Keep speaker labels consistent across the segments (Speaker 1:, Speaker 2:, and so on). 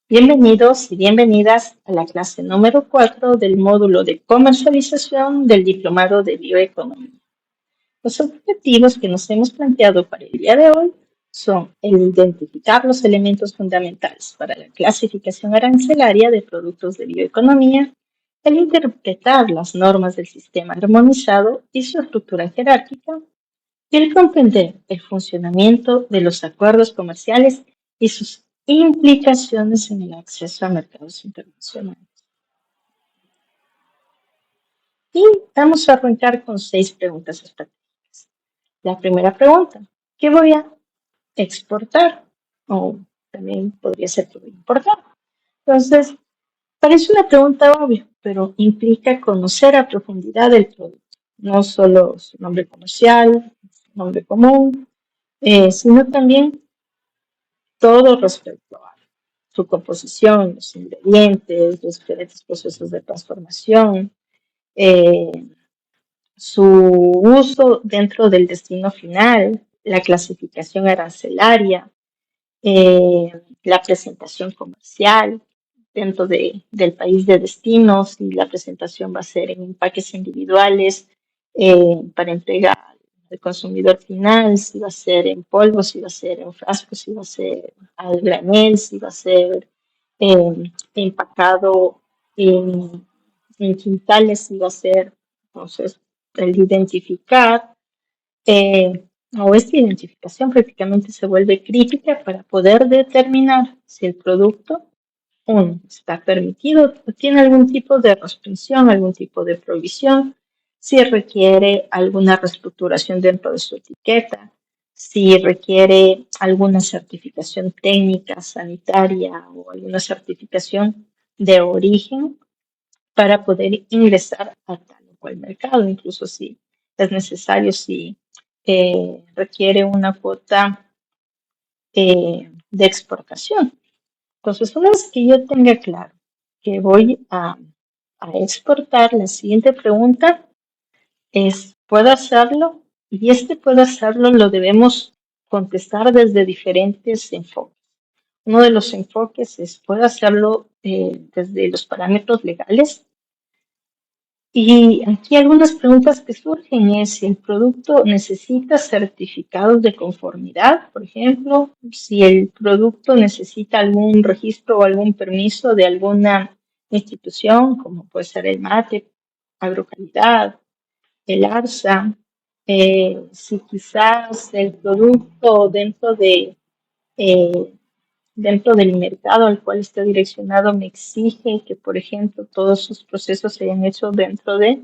Speaker 1: Bienvenidos y bienvenidas a la clase número 4 del módulo de comercialización del Diplomado de Bioeconomía. Los objetivos que nos hemos planteado para el día de hoy son el identificar los elementos fundamentales para la clasificación arancelaria de productos de bioeconomía, el interpretar las normas del sistema armonizado y su estructura jerárquica, y el comprender el funcionamiento de los acuerdos comerciales y sus implicaciones en el acceso a mercados internacionales. Y vamos a arrancar con 6 preguntas estratégicas. La primera pregunta, ¿qué voy a exportar? O también podría ser que voy a importar. Entonces, parece una pregunta obvia, pero implica conocer a profundidad el producto, no solo su nombre comercial, su nombre común, sino también todo respecto a su composición, los ingredientes, los diferentes procesos de transformación, eh, su uso dentro del destino final, la clasificación arancelaria, la presentación comercial dentro del país de destino, si la presentación va a ser en empaques individuales para entrega al consumidor final, si va a ser en polvo, si va a ser en frascos, si va a ser al granel, si va a ser empacado en quintales, si va a ser, entonces, el identificar o esta identificación prácticamente se vuelve crítica para poder determinar si el producto, uno, está permitido o tiene algún tipo de restricción, algún tipo de prohibición, si requiere alguna reestructuración dentro de su etiqueta, si requiere alguna certificación técnica, sanitaria o alguna certificación de origen para poder ingresar a tal o cual mercado, incluso si es necesario, si requiere una cuota de exportación. Entonces, una vez que yo tenga claro que voy a exportar, la siguiente pregunta es, ¿puedo hacerlo? Y este puedo hacerlo lo debemos contestar desde diferentes enfoques. Uno de los enfoques es, ¿puedo hacerlo desde los parámetros legales? Y aquí algunas preguntas que surgen es si el producto necesita certificados de conformidad, por ejemplo, si el producto necesita algún registro o algún permiso de alguna institución, como puede ser el MATE, Agrocalidad, el ARSA, si quizás el producto eh, dentro del mercado al cual está direccionado me exige que, por ejemplo, todos sus procesos se hayan hecho dentro de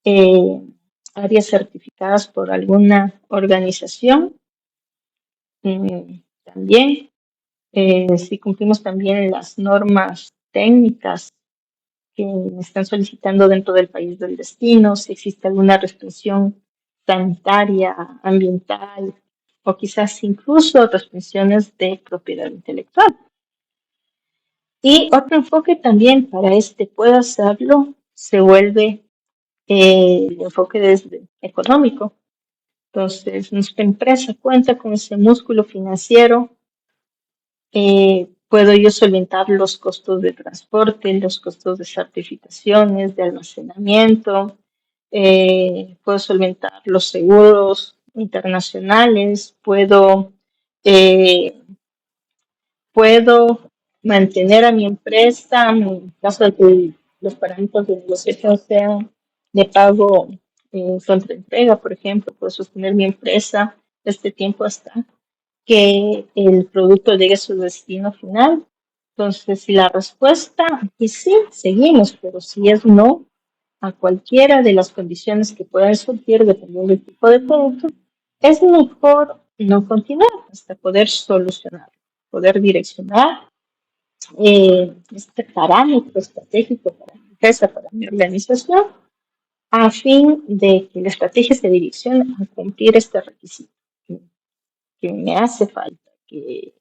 Speaker 1: eh, áreas certificadas por alguna organización. También, si cumplimos también las normas técnicas que me están solicitando dentro del país del destino, si existe alguna restricción sanitaria, ambiental o quizás incluso restricciones de propiedad intelectual. Y otro enfoque también para este puedo hacerlo se vuelve el enfoque desde económico. Entonces, nuestra empresa cuenta con ese músculo financiero. Puedo yo solventar los costos de transporte, los costos de certificaciones, de almacenamiento. Puedo solventar los seguros internacionales. Eh, puedo mantener a mi empresa en caso de que los parámetros de negociación sean de pago contra entrega, por ejemplo, puedo sostener mi empresa este tiempo hasta que el producto llegue a su destino final. Entonces, si la respuesta es sí, seguimos, pero si es no, a cualquiera de las condiciones que puedan surgir dependiendo del tipo de producto, es mejor no continuar hasta poder solucionar, poder direccionar este parámetro estratégico para mi empresa, para mi organización, a fin de que la estrategia se direccione a cumplir este requisito que me hace falta, que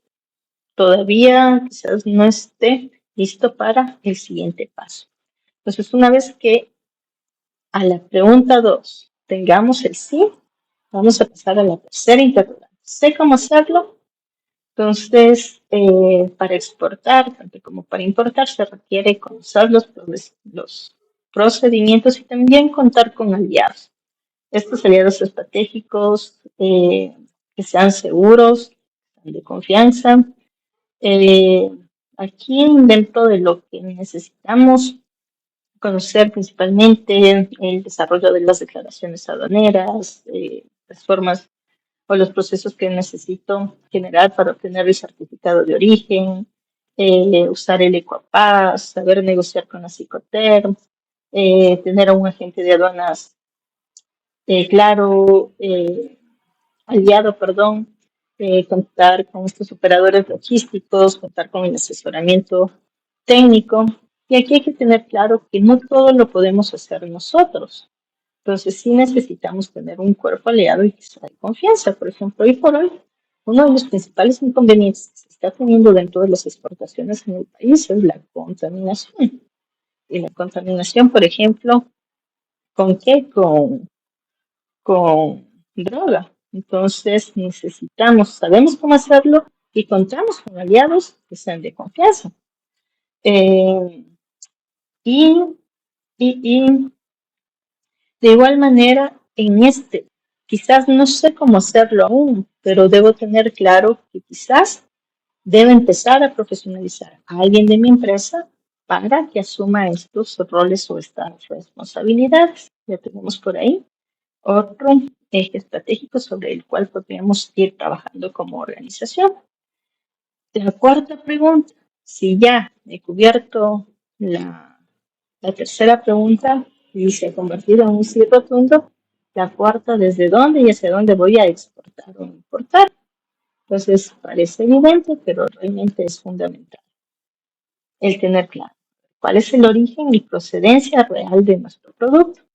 Speaker 1: todavía quizás no esté listo para el siguiente paso. Entonces, una vez que a la pregunta 2 tengamos el sí, vamos a pasar a la tercera interrogante. ¿Sé cómo hacerlo? Entonces, para exportar, tanto como para importar, se requiere conocer los procedimientos y también contar con aliados. Estos aliados estratégicos que sean seguros, de confianza. Eh, Aquí, dentro de lo que necesitamos conocer principalmente el desarrollo de las declaraciones aduaneras, las formas o los procesos que necesito generar para obtener el certificado de origen, usar el Ecuapaz, saber negociar con la Psicoterm, tener a un agente de aduanas claro, aliado, perdón, contar con estos operadores logísticos, contar con el asesoramiento técnico. Y aquí hay que tener claro que no todo lo podemos hacer nosotros. Entonces sí necesitamos tener un cuerpo aliado y que sea de confianza. Por ejemplo, hoy por hoy, uno de los principales inconvenientes que se está teniendo dentro de las exportaciones en el país es la contaminación. Y la contaminación, por ejemplo, ¿con qué? Con droga. Entonces necesitamos, sabemos cómo hacerlo y contamos con aliados que sean de confianza. Eh, y, y de igual manera, en este, quizás no sé cómo hacerlo aún, pero debo tener claro que quizás debo empezar a profesionalizar a alguien de mi empresa para que asuma estos roles o estas responsabilidades. Ya tenemos por ahí otro eje estratégico sobre el cual podríamos ir trabajando como organización. La cuarta pregunta, si ya he cubierto la tercera pregunta y se ha convertido en un sí rotundo, la cuarta, ¿desde dónde y hacia dónde voy a exportar o importar? Entonces, parece evidente, pero realmente es fundamental el tener claro cuál es el origen y procedencia real de nuestro producto.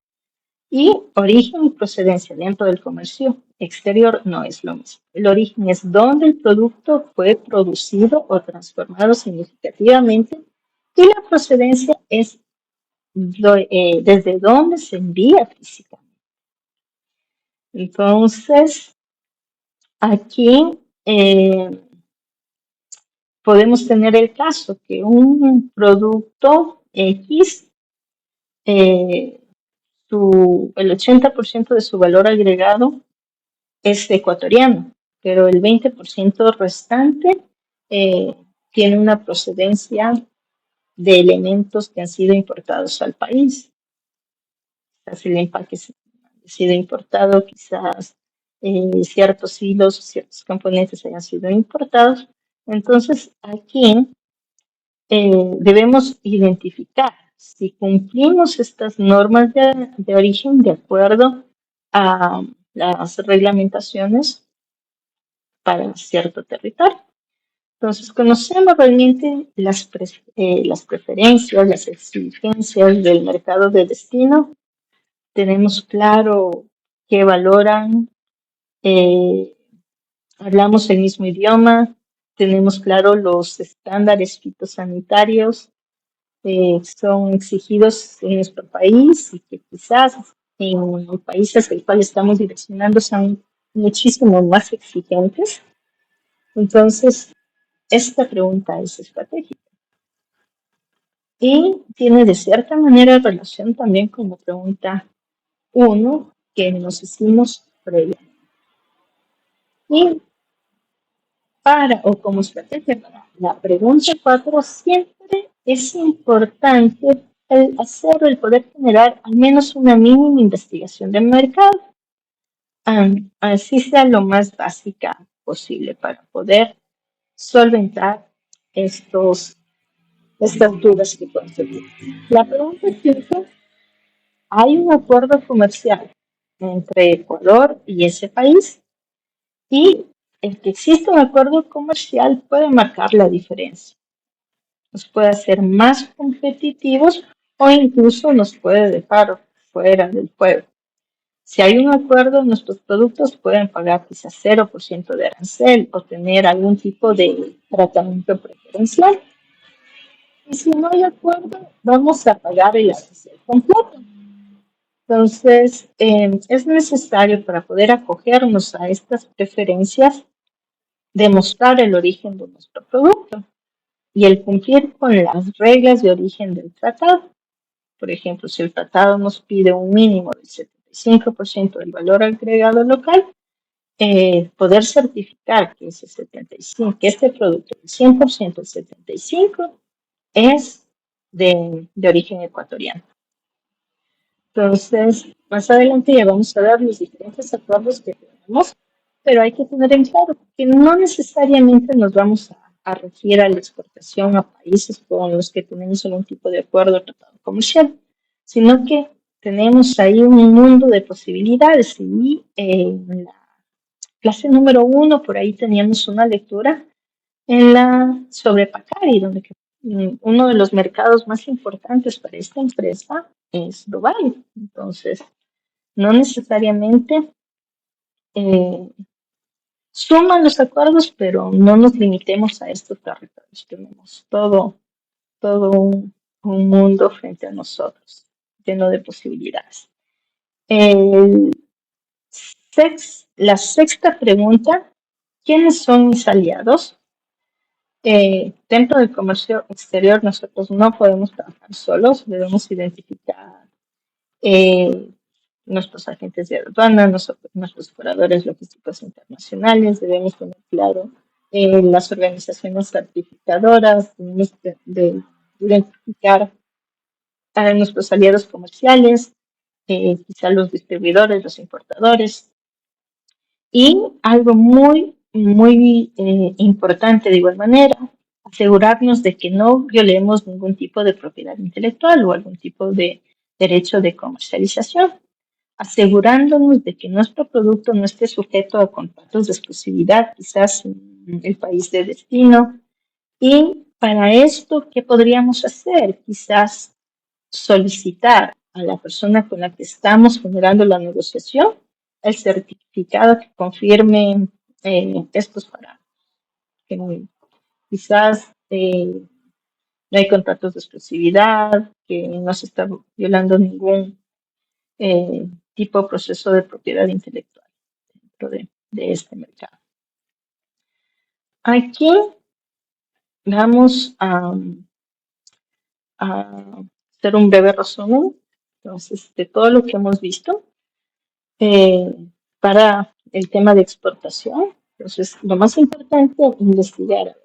Speaker 1: Y origen y procedencia dentro del comercio exterior no es lo mismo. El origen es donde el producto fue producido o transformado significativamente y la procedencia es desde dónde se envía físicamente. Entonces, aquí podemos tener el caso que un producto X, el 80% de su valor agregado es ecuatoriano, pero el 20% restante eh, tiene una procedencia de elementos que han sido importados al país. Quizás el empaque ha sido importado, quizás ciertos hilos, ciertos componentes hayan sido importados. Entonces, aquí debemos identificar si cumplimos estas normas de origen de acuerdo a las reglamentaciones para cierto territorio. Entonces, conocemos realmente las preferencias, las exigencias del mercado de destino. Tenemos claro qué valoran, eh, hablamos el mismo idioma, tenemos claro los estándares fitosanitarios son exigidos en nuestro país y que quizás en países al cual estamos direccionando son muchísimo más exigentes. Entonces, esta pregunta es estratégica y tiene de cierta manera relación también con la pregunta 1 que nos hicimos previamente. Y para o como estrategia para la pregunta 4 siempre es importante el hacer o el poder generar al menos una mínima investigación del mercado, así sea lo más básica posible para poder solventar estas dudas que pueden surgir. La pregunta es si hay un acuerdo comercial entre Ecuador y ese país y el que exista un acuerdo comercial puede marcar la diferencia. Nos puede hacer más competitivos o incluso nos puede dejar fuera del juego. Si hay un acuerdo, nuestros productos pueden pagar quizás 0% de arancel o tener algún tipo de tratamiento preferencial. Y si no hay acuerdo, vamos a pagar el arancel completo. Entonces, es necesario para poder acogernos a estas preferencias demostrar el origen de nuestro producto y el cumplir con las reglas de origen del tratado. Por ejemplo, si el tratado nos pide un mínimo del 75% del valor agregado local, poder certificar que ese 75, que este producto, el 100%, el 75%, es de origen ecuatoriano. Entonces, más adelante ya vamos a ver los diferentes acuerdos que tenemos, pero hay que tener en claro que no necesariamente nos vamos a referir a la exportación a países con los que tenemos algún tipo de acuerdo o tratado comercial, sino que tenemos ahí un mundo de posibilidades y en la clase número 1 por ahí teníamos una lectura en la sobre Pacari, donde uno de los mercados más importantes para esta empresa es Dubái. Entonces, no necesariamente eh, suman los acuerdos, pero no nos limitemos a estos territorios. Tenemos todo un mundo frente a nosotros, lleno de posibilidades. El la sexta pregunta, ¿quiénes son mis aliados? Dentro del comercio exterior nosotros no podemos trabajar solos, debemos identificar eh, nuestros agentes de aduana, nuestros operadores logísticos internacionales, debemos tener claro las organizaciones certificadoras, debemos de identificar a nuestros aliados comerciales, quizá los distribuidores, los importadores, y algo muy importante de igual manera, asegurarnos de que no violemos ningún tipo de propiedad intelectual o algún tipo de derecho de comercialización, asegurándonos de que nuestro producto no esté sujeto a contratos de exclusividad, quizás en el país de destino. Y para esto, ¿qué podríamos hacer? Quizás solicitar a la persona con la que estamos generando la negociación el certificado que confirme estos parámetros. Que quizás no hay contratos de exclusividad, que no se está violando ningún tipo de proceso de propiedad intelectual dentro de este mercado. Aquí vamos a hacer un breve resumen, entonces, de todo lo que hemos visto para el tema de exportación. Entonces, lo más importante es investigar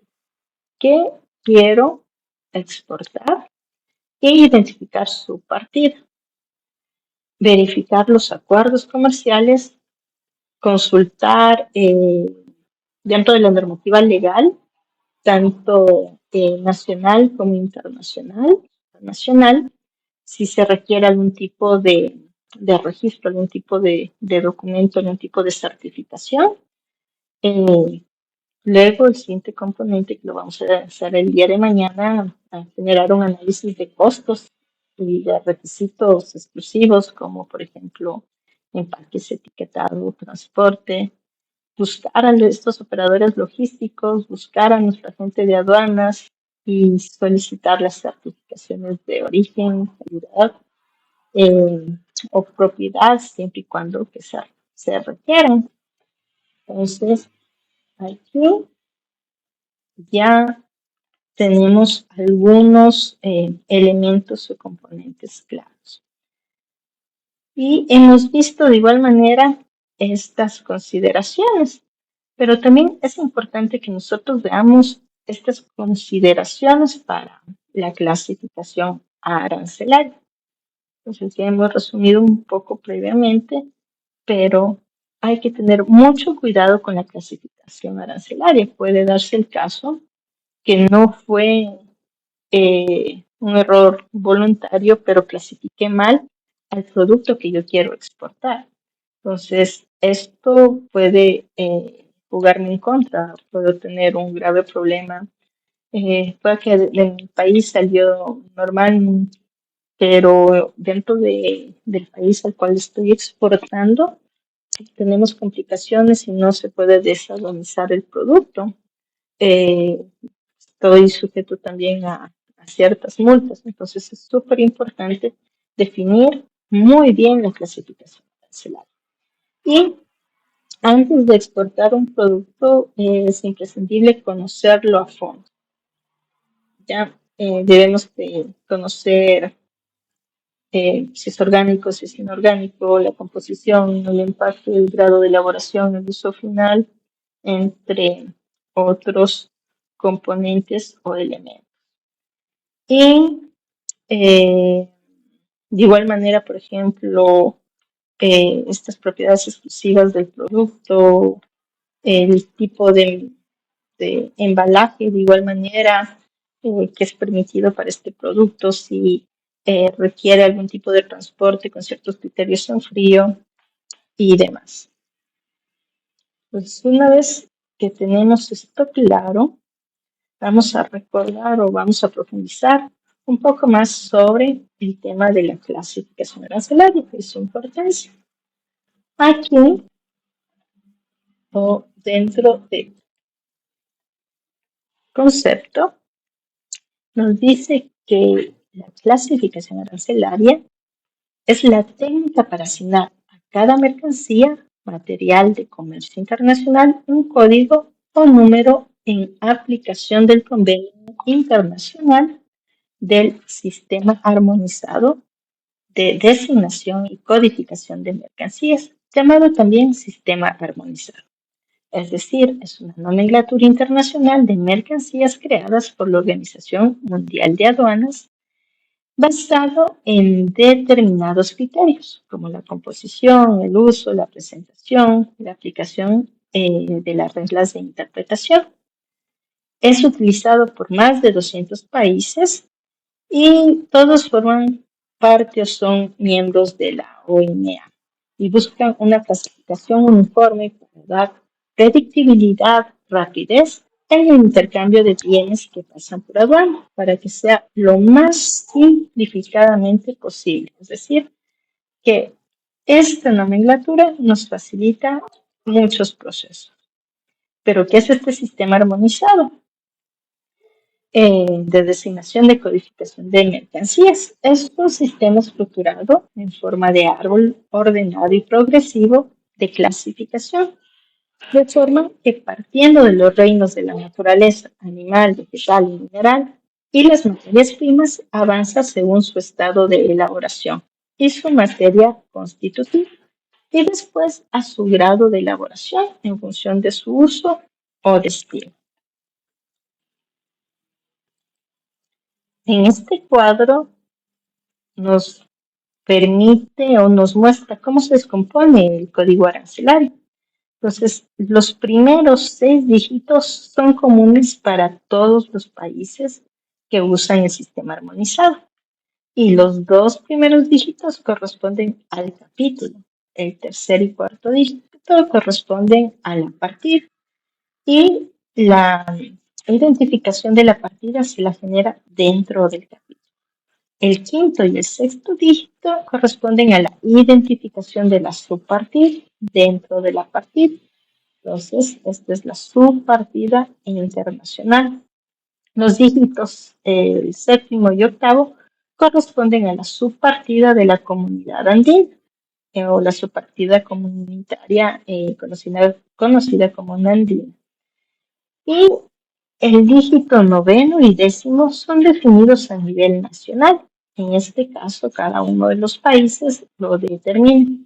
Speaker 1: qué quiero exportar e identificar su partida. Verificar los acuerdos comerciales, consultar dentro de la normativa legal, tanto nacional como internacional, si se requiere algún tipo de registro, algún tipo de documento, algún tipo de certificación. Luego, el siguiente componente que lo vamos a hacer el día de mañana, a generar un análisis de costos y de requisitos exclusivos, como por ejemplo empaques, etiquetado, transporte, buscar a estos operadores logísticos, buscar a nuestra gente de aduanas y solicitar las certificaciones de origen, calidad o propiedad, siempre y cuando que se requieran. Entonces, aquí ya tenemos algunos elementos o componentes claros. Y hemos visto de igual manera estas consideraciones, pero también es importante que nosotros veamos estas consideraciones para la clasificación arancelaria. Entonces ya hemos resumido un poco previamente, pero hay que tener mucho cuidado con la clasificación arancelaria. Puede darse el caso que no fue un error voluntario, pero clasifiqué mal al producto que yo quiero exportar. Entonces, esto puede jugarme en contra, puedo tener un grave problema. Puede que de mi país salió normal, pero dentro del país al cual estoy exportando, tenemos complicaciones y no se puede desaduanizar el producto. Estoy sujeto también a ciertas multas. Entonces es súper importante definir muy bien la clasificación arancelaria. Y Antes de exportar un producto es imprescindible conocerlo a fondo. Ya debemos de conocer si es orgánico, si es inorgánico, la composición, el impacto, el grado de elaboración, el uso final, entre otros componentes o elementos. Y de igual manera, por ejemplo, estas propiedades exclusivas del producto, el tipo de embalaje, de igual manera, que es permitido para este producto, si requiere algún tipo de transporte con ciertos criterios en frío y demás. Pues una vez que tenemos esto claro, vamos a recordar o vamos a profundizar un poco más sobre el tema de la clasificación arancelaria y su importancia. Aquí o dentro del concepto nos dice que la clasificación arancelaria es la técnica para asignar a cada mercancía, material de comercio internacional, un código o número en aplicación del convenio internacional del Sistema Armonizado de Designación y Codificación de Mercancías, llamado también Sistema Armonizado. Es decir, es una nomenclatura internacional de mercancías creadas por la Organización Mundial de Aduanas basado en determinados criterios, como la composición, el uso, la presentación, la aplicación de las reglas de interpretación. Es utilizado por más de 200 países y todos forman parte o son miembros de la OMA y buscan una clasificación uniforme para dar predictibilidad, rapidez en el intercambio de bienes que pasan por aduana para que sea lo más simplificadamente posible. Es decir, que esta nomenclatura nos facilita muchos procesos. Pero, ¿qué es este sistema armonizado? De designación de codificación de mercancías. Es un sistema estructurado en forma de árbol ordenado y progresivo de clasificación, de forma que partiendo de los reinos de la naturaleza, animal, vegetal y mineral, y las materias primas avanza según su estado de elaboración y su materia constitutiva, y después a su grado de elaboración en función de su uso o destino. En este cuadro nos permite o nos muestra cómo se descompone el código arancelario. Entonces, los primeros 6 dígitos son comunes para todos los países que usan el sistema armonizado. Y los 2 primeros dígitos corresponden al capítulo. El tercer y cuarto dígito corresponden a la partida. Y la identificación de la partida se la genera dentro del capítulo. El quinto y el sexto dígito corresponden a la identificación de la subpartida dentro de la partida. Entonces, esta es la subpartida internacional. Los dígitos séptimo y octavo corresponden a la subpartida de la comunidad andina o la subpartida comunitaria conocida como Nandina. Y el dígito noveno y décimo son definidos a nivel nacional. En este caso, cada uno de los países lo determina.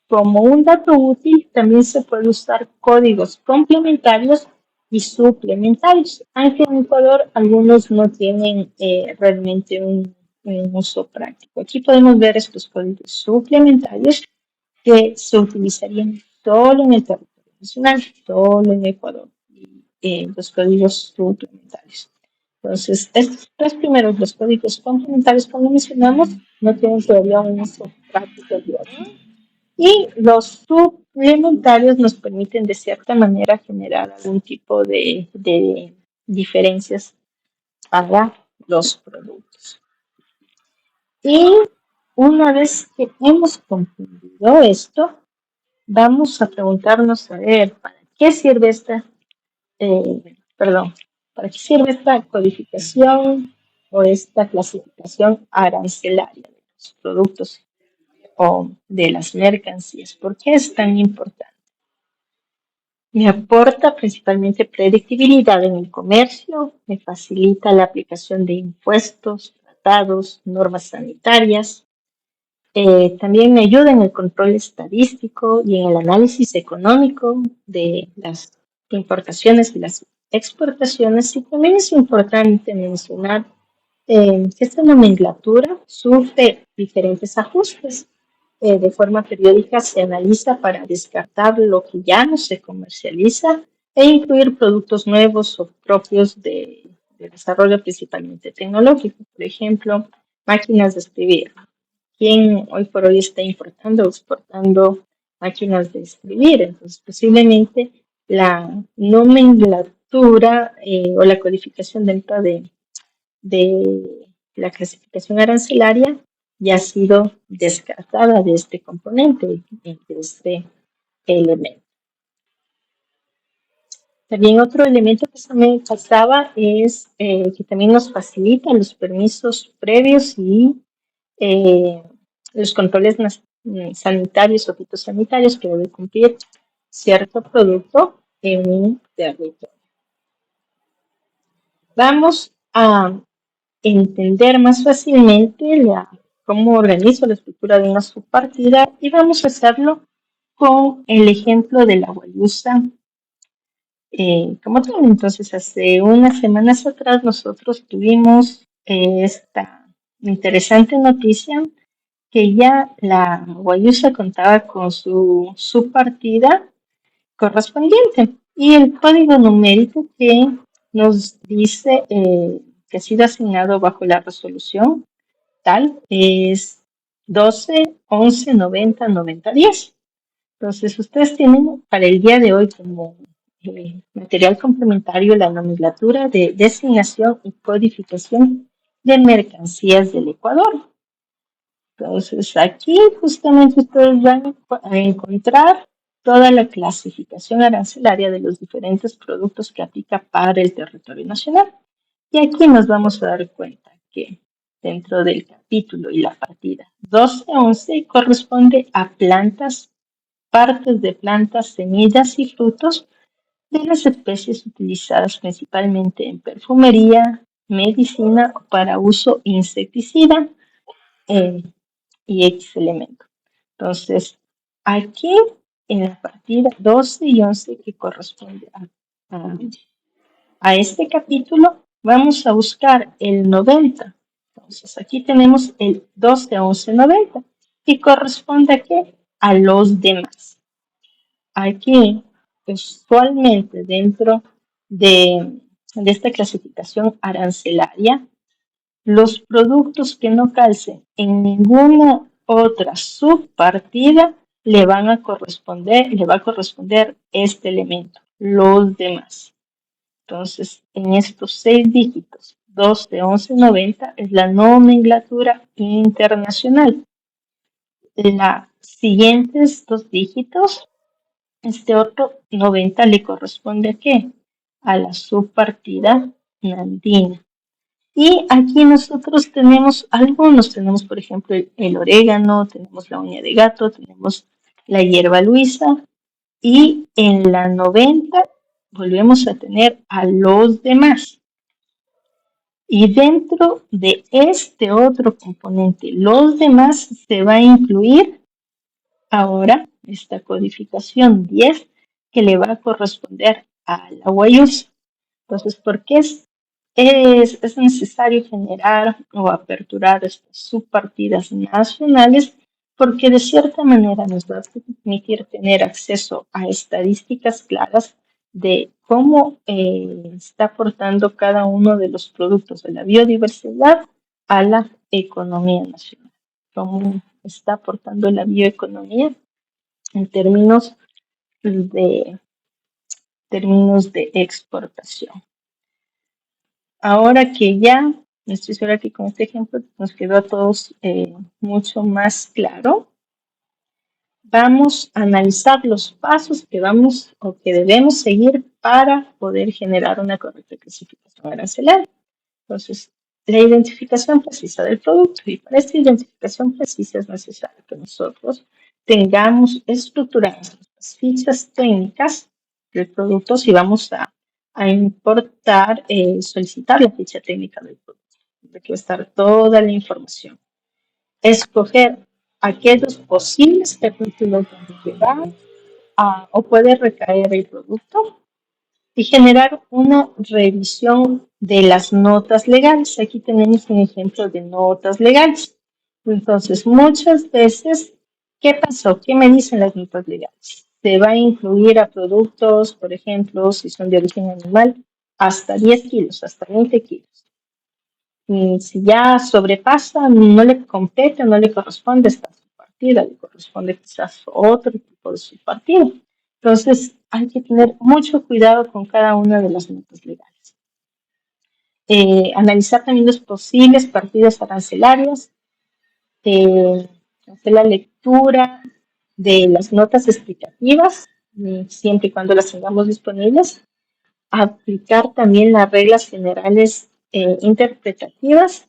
Speaker 1: Como un dato útil, también se puede usar códigos complementarios y suplementarios, aunque en Ecuador algunos no tienen realmente un uso práctico. Aquí podemos ver estos códigos suplementarios que se utilizarían solo en el territorio nacional, solo en Ecuador, los códigos suplementarios. Entonces, estos 3 primeros, los códigos complementarios, como mencionamos, no tienen todavía un uso práctico diario. Y los suplementarios nos permiten de cierta manera generar algún tipo de diferencias para los productos. Y una vez que hemos comprendido esto, vamos a preguntarnos a ver para qué sirve para qué sirve esta codificación o esta clasificación arancelaria de los productos. o de las mercancías. ¿Por qué es tan importante? Me aporta principalmente predictibilidad en el comercio, me facilita la aplicación de impuestos, tratados, normas sanitarias. También me ayuda en el control estadístico y en el análisis económico de las importaciones y las exportaciones. Y también es importante mencionar que esta nomenclatura sufre diferentes ajustes. De forma periódica se analiza para descartar lo que ya no se comercializa e incluir productos nuevos o propios de desarrollo principalmente tecnológico. Por ejemplo, máquinas de escribir. ¿Quién hoy por hoy está importando o exportando máquinas de escribir? Entonces, posiblemente la nomenclatura o la codificación dentro de la clasificación arancelaria ya ha sido descartada de este componente, de este elemento. También otro elemento que se me pasaba es que también nos facilita los permisos previos y los controles sanitarios o fitosanitarios que debe cumplir cierto producto en un territorio. Vamos a entender más fácilmente cómo organizo la estructura de una subpartida y vamos a hacerlo con el ejemplo de la guayusa como tal. Entonces, hace unas semanas atrás nosotros tuvimos esta interesante noticia que ya la guayusa contaba con su subpartida correspondiente y el código numérico que nos dice que ha sido asignado bajo la resolución tal es 12, 11, 90, 90, 10. Entonces, ustedes tienen para el día de hoy como material complementario la nomenclatura de designación y codificación de mercancías del Ecuador. Entonces, aquí justamente ustedes van a encontrar toda la clasificación arancelaria de los diferentes productos que aplica para el territorio nacional. Y aquí nos vamos a dar cuenta que dentro del capítulo y la partida 12-11 corresponde a plantas, partes de plantas, semillas y frutos de las especies utilizadas principalmente en perfumería, medicina o para uso insecticida y X elemento. Entonces, aquí en la partida 12 y 11 que corresponde a este capítulo, vamos a buscar el 90. Entonces, aquí tenemos el 12, 11, 90 y corresponde a qué? A los demás. Aquí, usualmente dentro de esta clasificación arancelaria, los productos que no calcen en ninguna otra subpartida le va a corresponder este elemento, los demás. Entonces, en estos 6 dígitos, 12, 11, 90 es la nomenclatura internacional. Los siguientes 2 dígitos, este otro 90 le corresponde a qué? A la subpartida andina. Y aquí nosotros tenemos por ejemplo, el orégano, tenemos la uña de gato, tenemos la hierba luisa y en la 90 volvemos a tener a los demás. Y dentro de este otro componente, los demás, se va a incluir ahora esta codificación 10 que le va a corresponder a la guayusa. Entonces, ¿por qué es necesario generar o aperturar estas subpartidas nacionales? Porque de cierta manera nos va a permitir tener acceso a estadísticas claras de cómo está aportando cada uno de los productos de la biodiversidad a la economía nacional. Cómo está aportando la bioeconomía en términos de exportación. Ahora que ya, estoy segura que con este ejemplo nos quedó a todos mucho más claro, vamos a analizar los pasos que vamos o que debemos seguir para poder generar una correcta clasificación arancelaria. Entonces, la identificación precisa del producto. Y para esta identificación precisa es necesario que nosotros tengamos estructuradas las fichas técnicas del producto si vamos a importar, solicitar la ficha técnica del producto. Aquí va a estar toda la información. Escoger aquellos posibles capítulos donde va o puede recaer el producto y generar una revisión de las notas legales. Aquí tenemos un ejemplo de notas legales. Entonces, muchas veces, ¿qué pasó? ¿Qué me dicen las notas legales? Se va a incluir a productos, por ejemplo, si son de origen animal, hasta 10 kilos, hasta 20 kilos. Y si ya sobrepasa, no le compete, no le corresponde esta subpartida, le corresponde quizás otro tipo de subpartida. Entonces, hay que tener mucho cuidado con cada una de las notas legales. Analizar también los posibles partidas arancelarias, hacer la lectura de las notas explicativas, siempre y cuando las tengamos disponibles, aplicar también las reglas generales interpretativas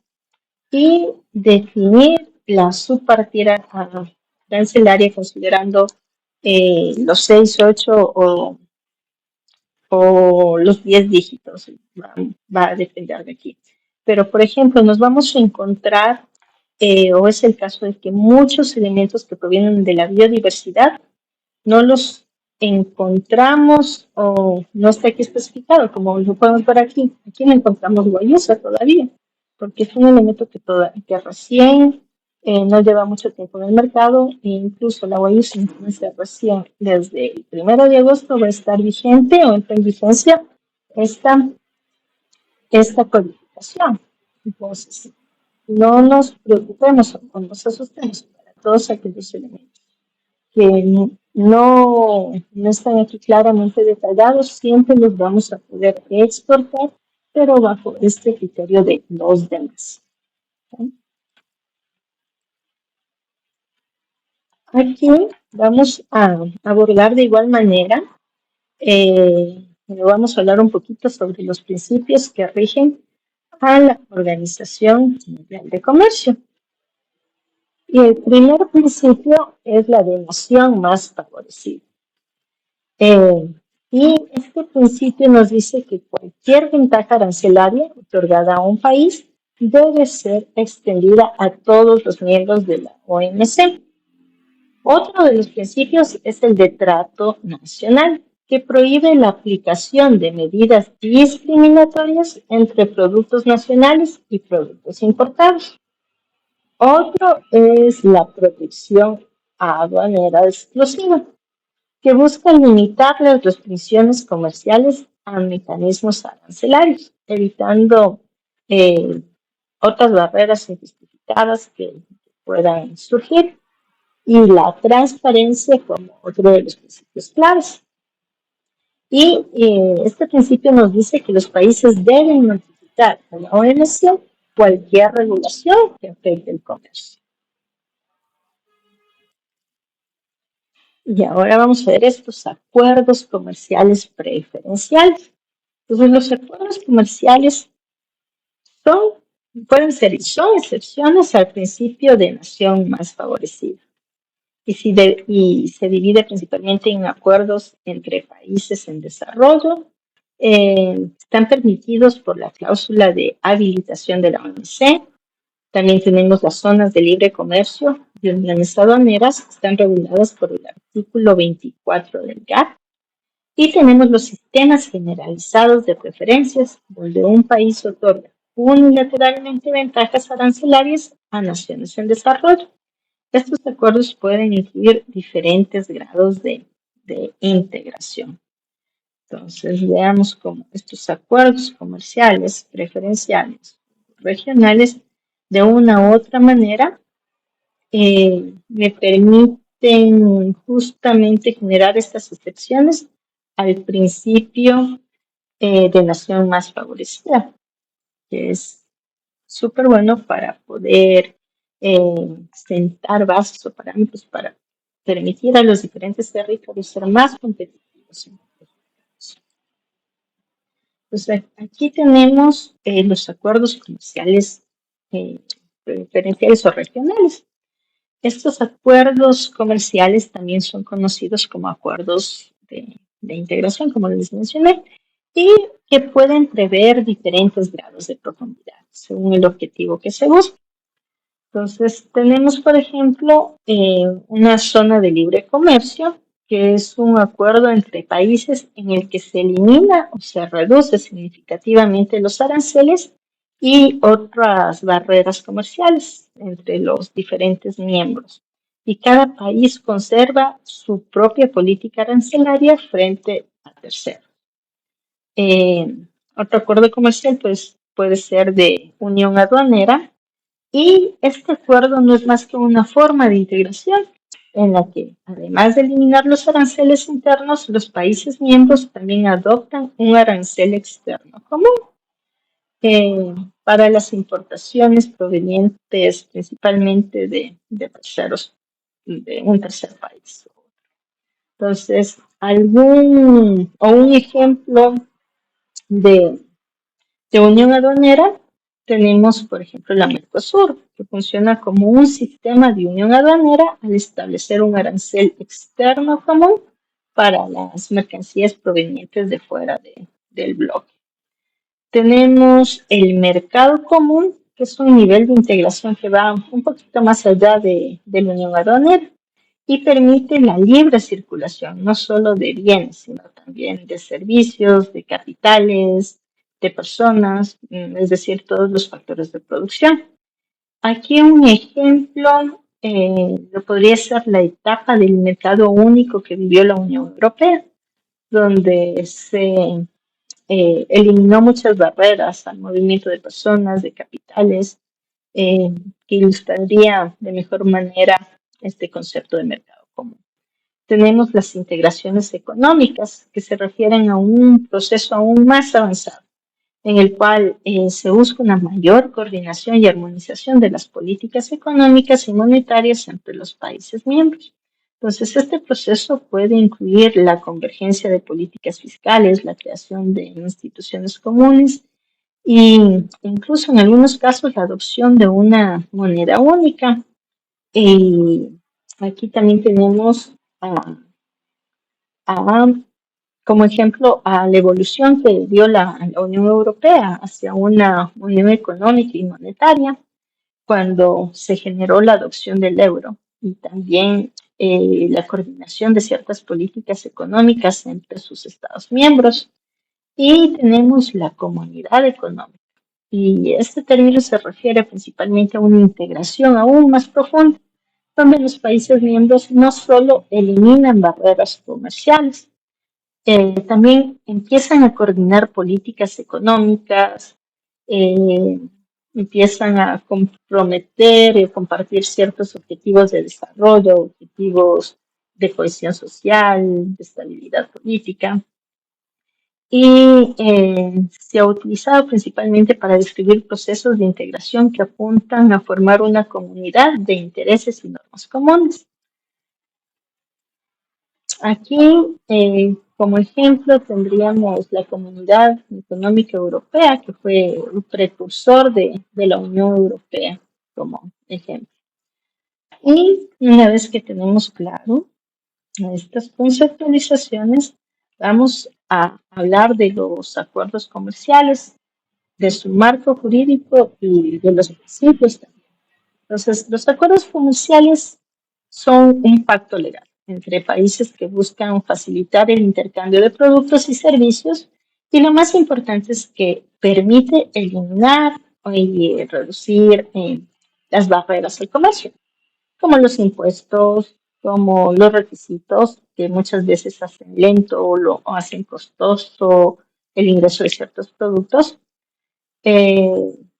Speaker 1: y definir la subpartida arancelaria considerando los 6, 8 o los 10 dígitos. Va a depender de aquí. Pero, por ejemplo, nos vamos a encontrar, o es el caso de que muchos elementos que provienen de la biodiversidad no los encontramos o no está aquí especificado, como lo podemos ver aquí. Aquí no encontramos guayusa todavía, porque es un elemento que recién no lleva mucho tiempo en el mercado e incluso la guayusa entonces recién desde el 1 de agosto va a estar vigente o entra en vigencia esta, esta codificación. Entonces, no nos preocupemos o nos asustemos para todos aquellos elementos que no están aquí claramente detallados, siempre los vamos a poder exportar, pero bajo este criterio de los demás. ¿Sí? Aquí vamos a abordar de igual manera, vamos a hablar un poquito sobre los principios que rigen a la Organización Mundial de Comercio. Y el primer principio es la de nación más favorecida. Y este principio nos dice que cualquier ventaja arancelaria otorgada a un país debe ser extendida a todos los miembros de la OMC. Otro de los principios es el de trato nacional, que prohíbe la aplicación de medidas discriminatorias entre productos nacionales y productos importados. Otro es la protección aduanera exclusiva, que busca limitar las restricciones comerciales a mecanismos arancelarios, evitando eh, otras barreras injustificadas que puedan surgir, y la transparencia como otro de los principios claves. Y este principio nos dice que los países deben notificar a la OMC cualquier regulación que afecte el comercio. Y ahora vamos a ver estos acuerdos comerciales preferenciales. Entonces, los acuerdos comerciales pueden ser y son excepciones al principio de nación más favorecida. Y se divide principalmente en acuerdos entre países en desarrollo. Están permitidos por la cláusula de habilitación de la OMC. También tenemos las zonas de libre comercio y uniones aduaneras que están reguladas por el artículo 24 del GATT. Y tenemos los sistemas generalizados de preferencias, donde un país otorga unilateralmente ventajas arancelarias a naciones en desarrollo. Estos acuerdos pueden incluir diferentes grados de integración. Entonces, veamos cómo estos acuerdos comerciales preferenciales regionales, de una u otra manera, me permiten justamente generar estas excepciones al principio de nación más favorecida, que es súper bueno para poder sentar bases o parámetros para permitir a los diferentes territorios ser más competitivos. Entonces, Entonces, aquí tenemos los acuerdos comerciales preferenciales o regionales. Estos acuerdos comerciales también son conocidos como acuerdos de integración, como les mencioné, y que pueden prever diferentes grados de profundidad según el objetivo que se busca. Entonces, tenemos, por ejemplo, una zona de libre comercio, que es un acuerdo entre países en el que se elimina o se reduce significativamente los aranceles y otras barreras comerciales entre los diferentes miembros. Y cada país conserva su propia política arancelaria frente a terceros. Otro acuerdo comercial pues, puede ser de unión aduanera, y este acuerdo no es más que una forma de integración en la que, además de eliminar los aranceles internos, los países miembros también adoptan un arancel externo común eh, para las importaciones provenientes principalmente de terceros, de un tercer país. Entonces, un ejemplo de unión aduanera, tenemos, por ejemplo, la Mercosur, que funciona como un sistema de unión aduanera al establecer un arancel externo común para las mercancías provenientes de fuera del bloque. Tenemos el mercado común, que es un nivel de integración que va un poquito más allá de la unión aduanera y permite la libre circulación, no solo de bienes, sino también de servicios, de capitales, de personas, es decir, todos los factores de producción. Aquí un ejemplo lo podría ser la etapa del mercado único que vivió la Unión Europea, donde se eliminó muchas barreras al movimiento de personas, de capitales, que ilustraría de mejor manera este concepto de mercado común. Tenemos las integraciones económicas, que se refieren a un proceso aún más avanzado, en el cual se busca una mayor coordinación y armonización de las políticas económicas y monetarias entre los países miembros. Entonces, este proceso puede incluir la convergencia de políticas fiscales, la creación de instituciones comunes e incluso en algunos casos la adopción de una moneda única. Y aquí también tenemos a como ejemplo a la evolución que dio la Unión Europea hacia una unión económica y monetaria cuando se generó la adopción del euro y también la coordinación de ciertas políticas económicas entre sus Estados miembros. Y tenemos la comunidad económica. Y este término se refiere principalmente a una integración aún más profunda, donde los países miembros no solo eliminan barreras comerciales, también empiezan a coordinar políticas económicas, eh, empiezan a comprometer y compartir ciertos objetivos de desarrollo, objetivos de cohesión social, de estabilidad política. Y se ha utilizado principalmente para describir procesos de integración que apuntan a formar una comunidad de intereses y normas comunes. Aquí, como ejemplo, tendríamos la Comunidad Económica Europea, que fue un precursor de la Unión Europea, como ejemplo. Y una vez que tenemos claro estas conceptualizaciones, vamos a hablar de los acuerdos comerciales, de su marco jurídico y de los principios también. Entonces, los acuerdos comerciales son un pacto legal entre países que buscan facilitar el intercambio de productos y servicios, y lo más importante es que permite eliminar y reducir las barreras al comercio, como los impuestos, como los requisitos que muchas veces hacen lento o hacen costoso el ingreso de ciertos productos.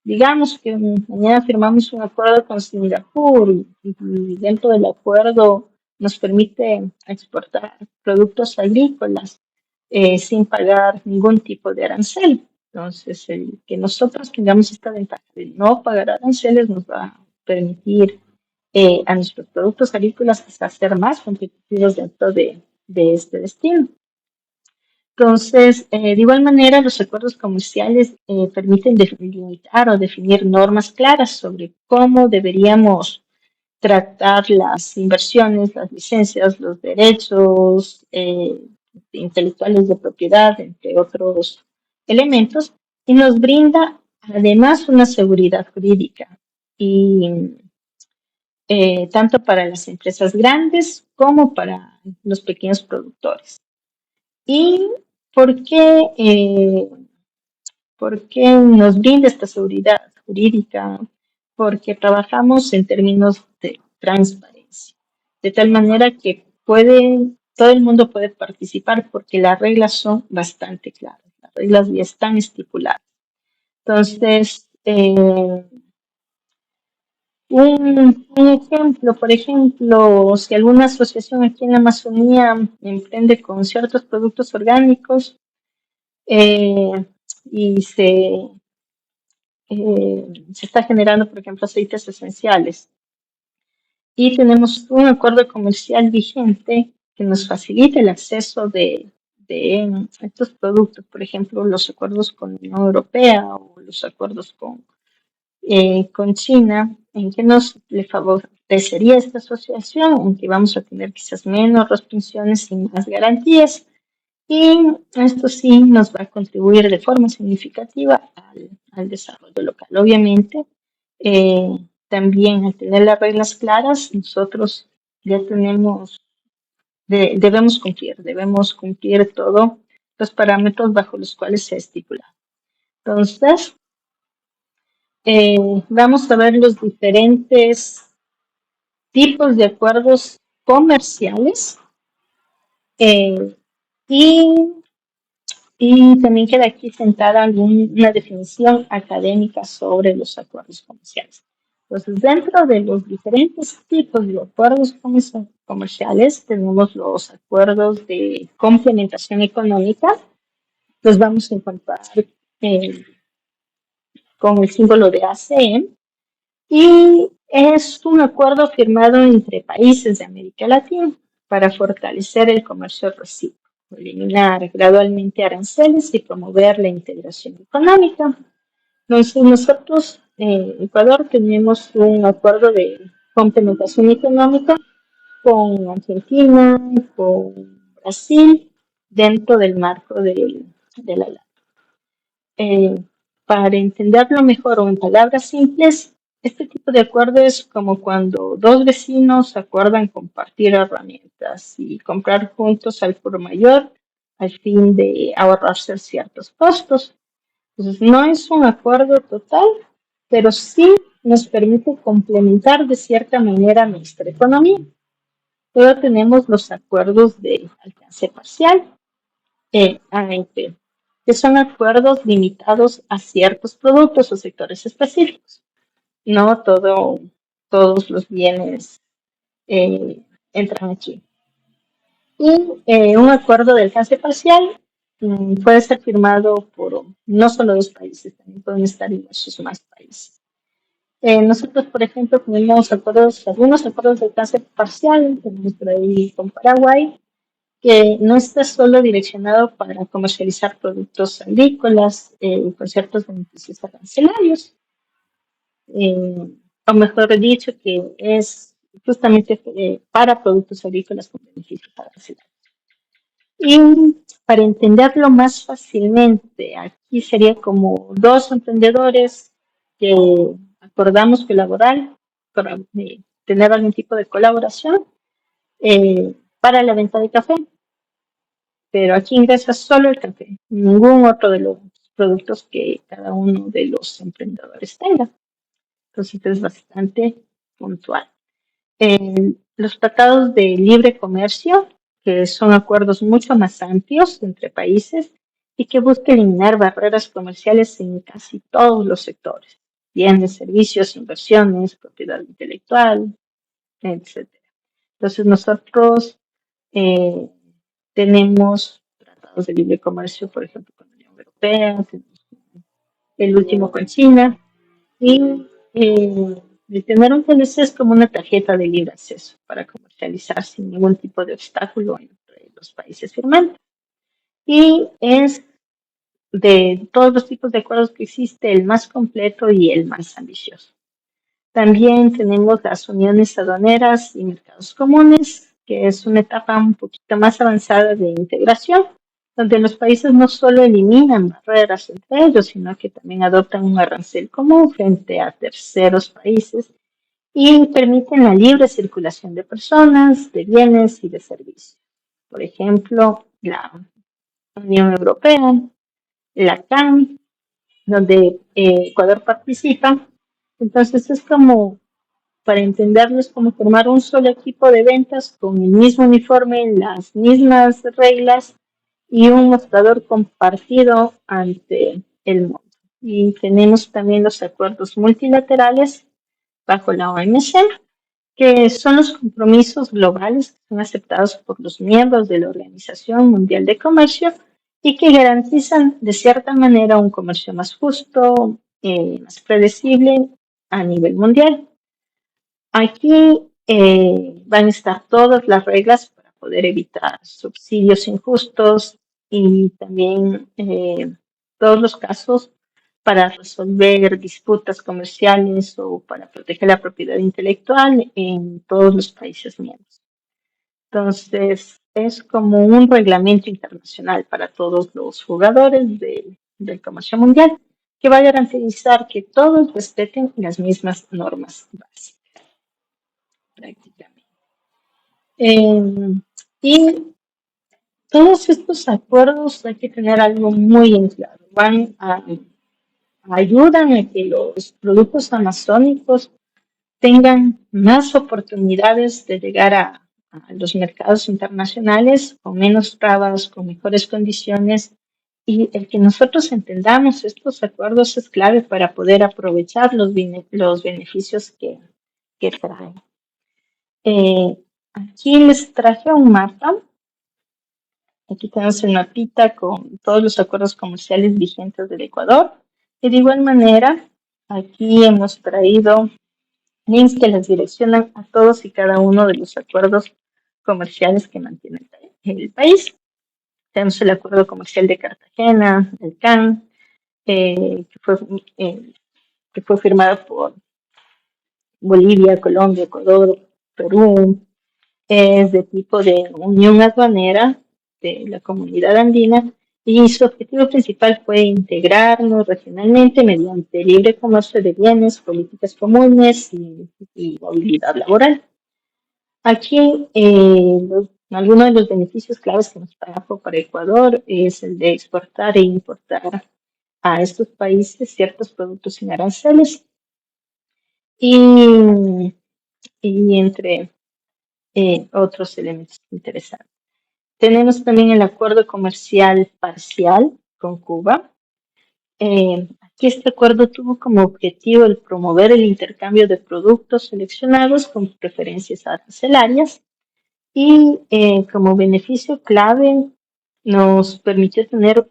Speaker 1: Digamos que mañana firmamos un acuerdo con Singapur y dentro del acuerdo nos permite exportar productos agrícolas sin pagar ningún tipo de arancel. Entonces, el que nosotros tengamos esta ventaja de no pagar aranceles nos va a permitir a nuestros productos agrícolas quizás ser más competitivos dentro de este destino. Entonces, de igual manera, los acuerdos comerciales permiten delimitar o definir normas claras sobre cómo deberíamos tratar las inversiones, las licencias, los derechos intelectuales de propiedad, entre otros elementos, y nos brinda además una seguridad jurídica, y tanto para las empresas grandes como para los pequeños productores. ¿Y por qué, por qué nos brinda esta seguridad jurídica? Porque trabajamos en términos de transparencia, de tal manera que todo el mundo puede participar porque las reglas son bastante claras, las reglas ya están estipuladas. Entonces, un ejemplo, por ejemplo, si alguna asociación aquí en la Amazonía emprende con ciertos productos orgánicos eh, y se está generando, por ejemplo, aceites esenciales, y tenemos un acuerdo comercial vigente que nos facilita el acceso de estos productos, por ejemplo, los acuerdos con la Unión Europea o los acuerdos con China, en que nos le favorecería esta asociación, en que vamos a tener quizás menos restricciones y más garantías, y esto sí nos va a contribuir de forma significativa al desarrollo local. Obviamente, eh, también al tener las reglas claras, nosotros ya debemos cumplir todos los parámetros bajo los cuales se estipula. Entonces, vamos a ver los diferentes tipos de acuerdos comerciales eh, y Y también queda aquí sentada una definición académica sobre los acuerdos comerciales. Entonces, dentro de los diferentes tipos de acuerdos comerciales, tenemos los acuerdos de complementación económica. Los vamos a encontrar eh, con el símbolo de ACE, y es un acuerdo firmado entre países de América Latina para fortalecer el comercio recíproco, eliminar gradualmente aranceles y promover la integración económica. Entonces, nosotros, Ecuador, tenemos un acuerdo de complementación económica con Argentina, con Brasil, dentro del marco de la eh, para entenderlo mejor o en palabras simples, este tipo de acuerdo es como cuando dos vecinos acuerdan compartir herramientas y comprar juntos al por mayor al fin de ahorrarse ciertos costos. Entonces, no es un acuerdo total, pero sí nos permite complementar de cierta manera nuestra economía. Luego tenemos los acuerdos de alcance parcial, ANP, que son acuerdos limitados a ciertos productos o sectores específicos. No todos los bienes entran aquí. Y un acuerdo de alcance parcial puede ser firmado por no solo dos países, también pueden estar inmersos más países. Nosotros, por ejemplo, tenemos algunos acuerdos de alcance parcial, tenemos por ahí con Paraguay, que no está solo direccionado para comercializar productos agrícolas con ciertos beneficios arancelarios, o mejor dicho, que es justamente para productos agrícolas con beneficios arancelarios. Y para entenderlo más fácilmente, aquí sería como dos emprendedores que acordamos colaborar, para tener algún tipo de colaboración para la venta de café, pero aquí ingresa solo el café, ningún otro de los productos que cada uno de los emprendedores tenga. Entonces es bastante puntual. Los tratados de libre comercio, que son acuerdos mucho más amplios entre países y que buscan eliminar barreras comerciales en casi todos los sectores, bienes, servicios, inversiones, propiedad intelectual, etc. Entonces nosotros eh, tenemos tratados de libre comercio, por ejemplo, con la Unión Europea, el último con China, y el tener un TLC es como una tarjeta de libre acceso para comercializar sin ningún tipo de obstáculo entre los países firmantes. y es de todos los tipos de acuerdos que existe el más completo y el más ambicioso. También tenemos las uniones aduaneras y mercados comunes, que es una etapa un poquito más avanzada de integración, donde los países no solo eliminan barreras entre ellos, sino que también adoptan un arancel común frente a terceros países y permiten la libre circulación de personas, de bienes y de servicios. Por ejemplo, la Unión Europea, la CAN, donde Ecuador participa. Entonces es como, para entenderlo, es como formar un solo equipo de ventas con el mismo uniforme, las mismas reglas y un mostrador compartido ante el mundo. Y tenemos también los acuerdos multilaterales bajo la OMC, que son los compromisos globales que son aceptados por los miembros de la Organización Mundial de Comercio y que garantizan de cierta manera un comercio más justo, más predecible a nivel mundial. Aquí van a estar todas las reglas para poder evitar subsidios injustos y también todos los casos para resolver disputas comerciales o para proteger la propiedad intelectual en todos los países miembros. Entonces, es como un reglamento internacional para todos los jugadores del comercio mundial que va a garantizar que todos respeten las mismas normas básicas prácticamente. Y todos estos acuerdos hay que tener algo muy en claro. Ayudan a que los productos amazónicos tengan más oportunidades de llegar a los mercados internacionales con menos trabas, con mejores condiciones. Y el que nosotros entendamos estos acuerdos es clave para poder aprovechar los beneficios que traen. Aquí les traje un mapa. Aquí tenemos el mapita con todos los acuerdos comerciales vigentes del Ecuador. Y de igual manera, aquí hemos traído links que les direccionan a todos y cada uno de los acuerdos comerciales que mantiene el país. Tenemos el acuerdo comercial de Cartagena, el CAN, que fue firmado por Bolivia, Colombia, Ecuador, Perú. Es de tipo de unión aduanera de la comunidad andina y su objetivo principal fue integrarnos regionalmente mediante libre comercio de bienes, políticas comunes y movilidad laboral. Aquí, algunos de los beneficios claves que nos trajo para Ecuador es el de exportar e importar a estos países ciertos productos sin aranceles y, y entre otros elementos interesantes. Tenemos también el acuerdo comercial parcial con Cuba. Aquí este acuerdo tuvo como objetivo el promover el intercambio de productos seleccionados con preferencias arancelarias y como beneficio clave nos permitió tener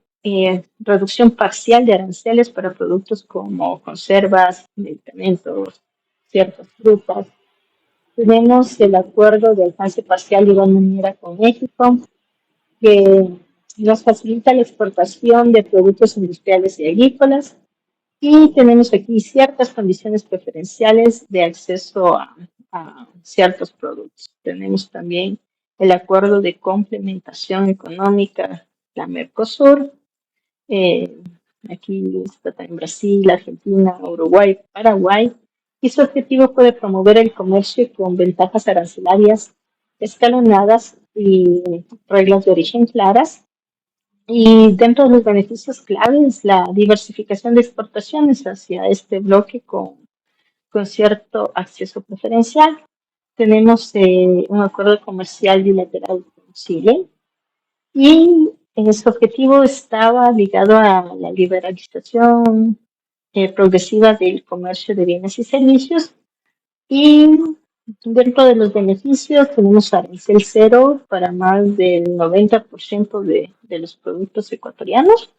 Speaker 1: reducción parcial de aranceles para productos como conservas, medicamentos, ciertas frutas. Tenemos el acuerdo de alcance parcial de igual manera con México, que nos facilita la exportación de productos industriales y agrícolas. Y tenemos aquí ciertas condiciones preferenciales de acceso a ciertos productos. Tenemos también el acuerdo de complementación económica, la Mercosur. eh, Aquí está también Brasil, Argentina, Uruguay, Paraguay. Y su objetivo fue de promover el comercio con ventajas arancelarias escalonadas y reglas de origen claras. Y dentro de los beneficios claves, la diversificación de exportaciones hacia este bloque con cierto acceso preferencial. Tenemos un acuerdo comercial bilateral con Chile y su objetivo estaba ligado a la liberalización progresiva del comercio de bienes y servicios. Y dentro de los beneficios tenemos arancel cero para más del 90% de los productos ecuatorianos.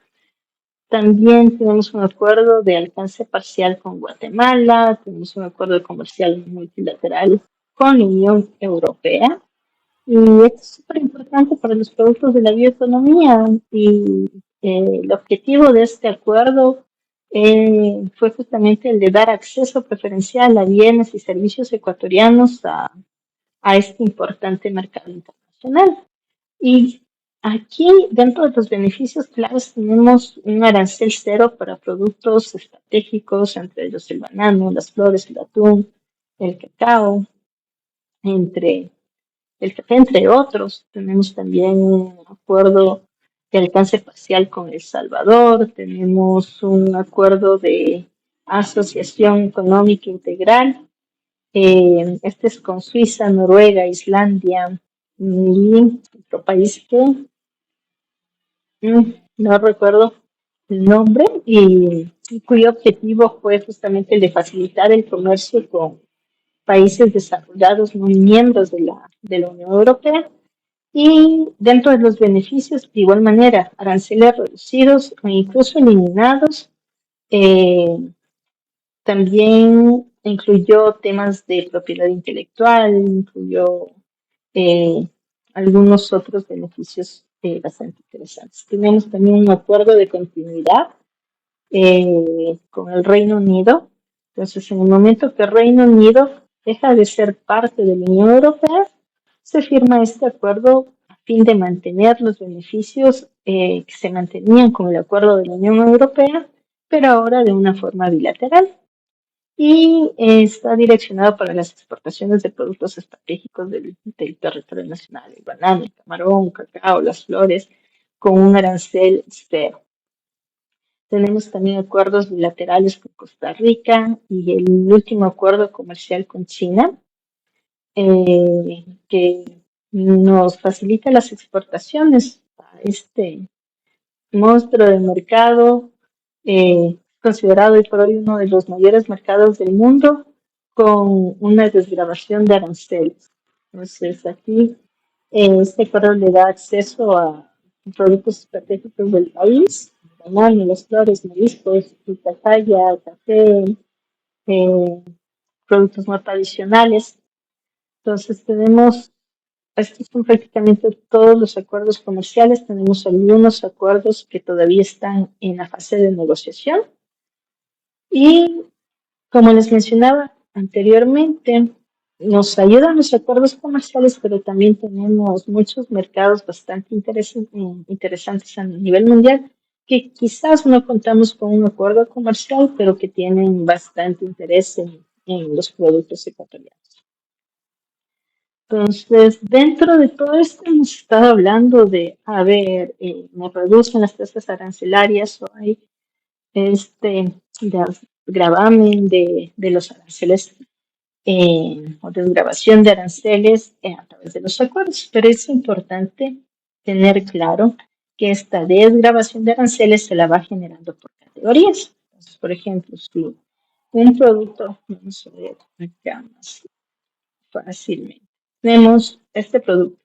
Speaker 1: También tenemos un acuerdo de alcance parcial con Guatemala, tenemos un acuerdo comercial multilateral con la Unión Europea Y esto es súper importante para los productos de la bioeconomía. Y el objetivo de este acuerdo fue justamente el de dar acceso preferencial a bienes y servicios ecuatorianos a este importante mercado internacional. Y aquí, dentro de los beneficios claves, tenemos un arancel cero para productos estratégicos, entre ellos el banano, las flores, el atún, el cacao, entre el café, entre otros. Tenemos también un acuerdo de alcance parcial con El Salvador, tenemos un acuerdo de asociación económica integral. Este es con Suiza, Noruega, Islandia y otro país que no recuerdo el nombre y cuyo objetivo fue justamente el de facilitar el comercio con países desarrollados no miembros de la Unión Europea. Y dentro de los beneficios, de igual manera, aranceles reducidos o incluso eliminados. eh, También incluyó temas de propiedad intelectual, incluyó eh, algunos otros beneficios bastante interesantes. Tenemos también un acuerdo de continuidad con el Reino Unido. Entonces, en el momento que el Reino Unido deja de ser parte de la Unión Europea, se firma este acuerdo a fin de mantener los beneficios que se mantenían con el acuerdo de la Unión Europea, pero ahora de una forma bilateral. Y está direccionado para las exportaciones de productos estratégicos del territorio nacional, el banano, el camarón, el cacao, las flores, con un arancel cero. Tenemos también acuerdos bilaterales con Costa Rica y el último acuerdo comercial con China, que nos facilita las exportaciones a este monstruo del mercado, considerado hoy por hoy uno de los mayores mercados del mundo, con una desgravación de aranceles. Entonces, aquí este acuerdo le da acceso a productos estratégicos del país, banano, las flores, mariscos, pitahaya, café, eh, productos no tradicionales. Entonces, estos son prácticamente todos los acuerdos comerciales. Tenemos algunos acuerdos que todavía están en la fase de negociación. Y como les mencionaba anteriormente, nos ayudan los acuerdos comerciales, pero también tenemos muchos mercados bastante interesantes a nivel mundial que quizás no contamos con un acuerdo comercial, pero que tienen bastante interés en los productos ecuatorianos. Entonces, dentro de todo esto hemos estado hablando de, a ver, me reducen las tasas arancelarias o hay de gravamen de los aranceles o desgravación de aranceles a través de los acuerdos, pero es importante tener claro que esta desgravación de aranceles se la va generando por categorías. Entonces, por ejemplo, si un producto, vamos a ver acá más fácilmente, tenemos este producto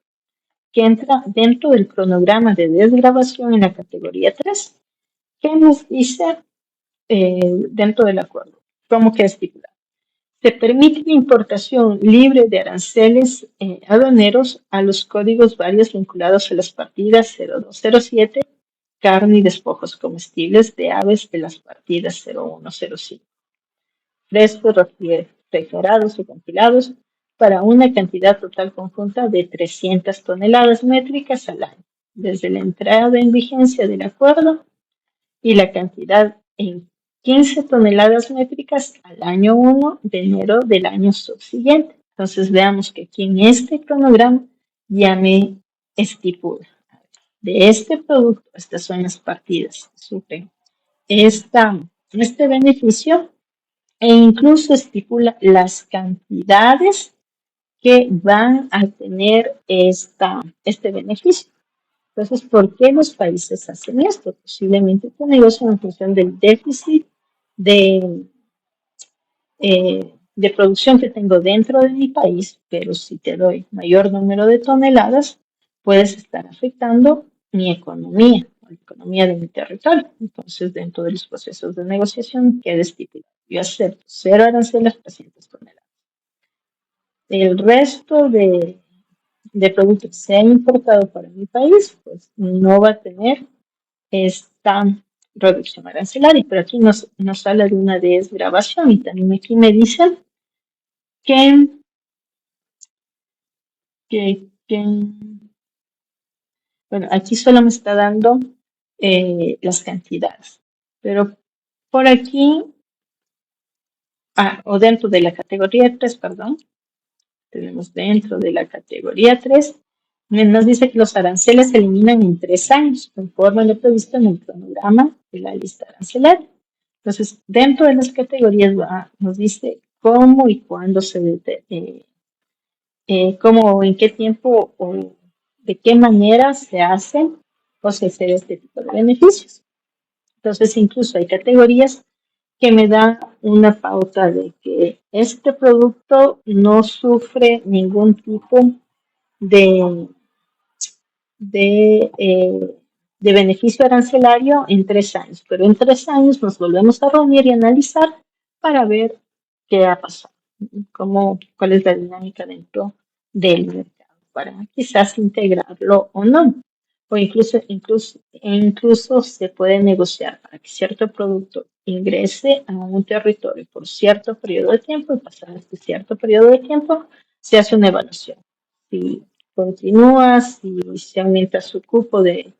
Speaker 1: que entra dentro del cronograma de desgravación en la categoría 3, que nos dice dentro del acuerdo, cómo que estipula. Se permite la importación libre de aranceles aduaneros a los códigos varios vinculados a las partidas 0207, carne y despojos comestibles de aves de las partidas 0105, frescos, refrigerados o compilados, para una cantidad total conjunta de 300 toneladas métricas al año, desde la entrada en vigencia del acuerdo y la cantidad en 15 toneladas métricas al año 1 de enero del año subsiguiente. Entonces veamos que aquí en este cronograma ya me estipula de este producto, estas son las partidas, supe, este beneficio e incluso estipula las cantidades que van a tener este beneficio. Entonces, ¿por qué los países hacen esto? Posiblemente tu negocio en función del déficit de, de producción que tengo dentro de mi país, pero si te doy mayor número de toneladas, puedes estar afectando mi economía, la economía de mi territorio. Entonces, dentro de los procesos de negociación, queda estipulado. Yo acepto 0 aranceles, 300 toneladas. El resto de producto que sea importado para mi país, pues no va a tener esta reducción arancelaria. Pero aquí nos habla de una desgravación y también aquí me dicen que, que bueno, aquí solo me está dando las cantidades, pero por aquí, o dentro de la categoría 3, perdón, tenemos dentro de la categoría 3, nos dice que los aranceles se eliminan en 3 años, conforme lo previsto en el cronograma de la lista arancelaria. Entonces, dentro de las categorías nos dice cómo y cuándo cómo, en qué tiempo o de qué manera se hacen o se hace este tipo de beneficios. Entonces, incluso hay categorías que me dan una pauta de que este producto no sufre ningún tipo de, de, eh, de beneficio arancelario en 3 años, pero en 3 años nos volvemos a reunir y analizar para ver qué ha pasado, cuál es la dinámica dentro del mercado, para quizás integrarlo o no. O incluso se puede negociar para que cierto producto ingrese a un territorio por cierto periodo de tiempo y pasado este cierto periodo de tiempo se hace una evaluación. Si continúa, si se aumenta su cupo de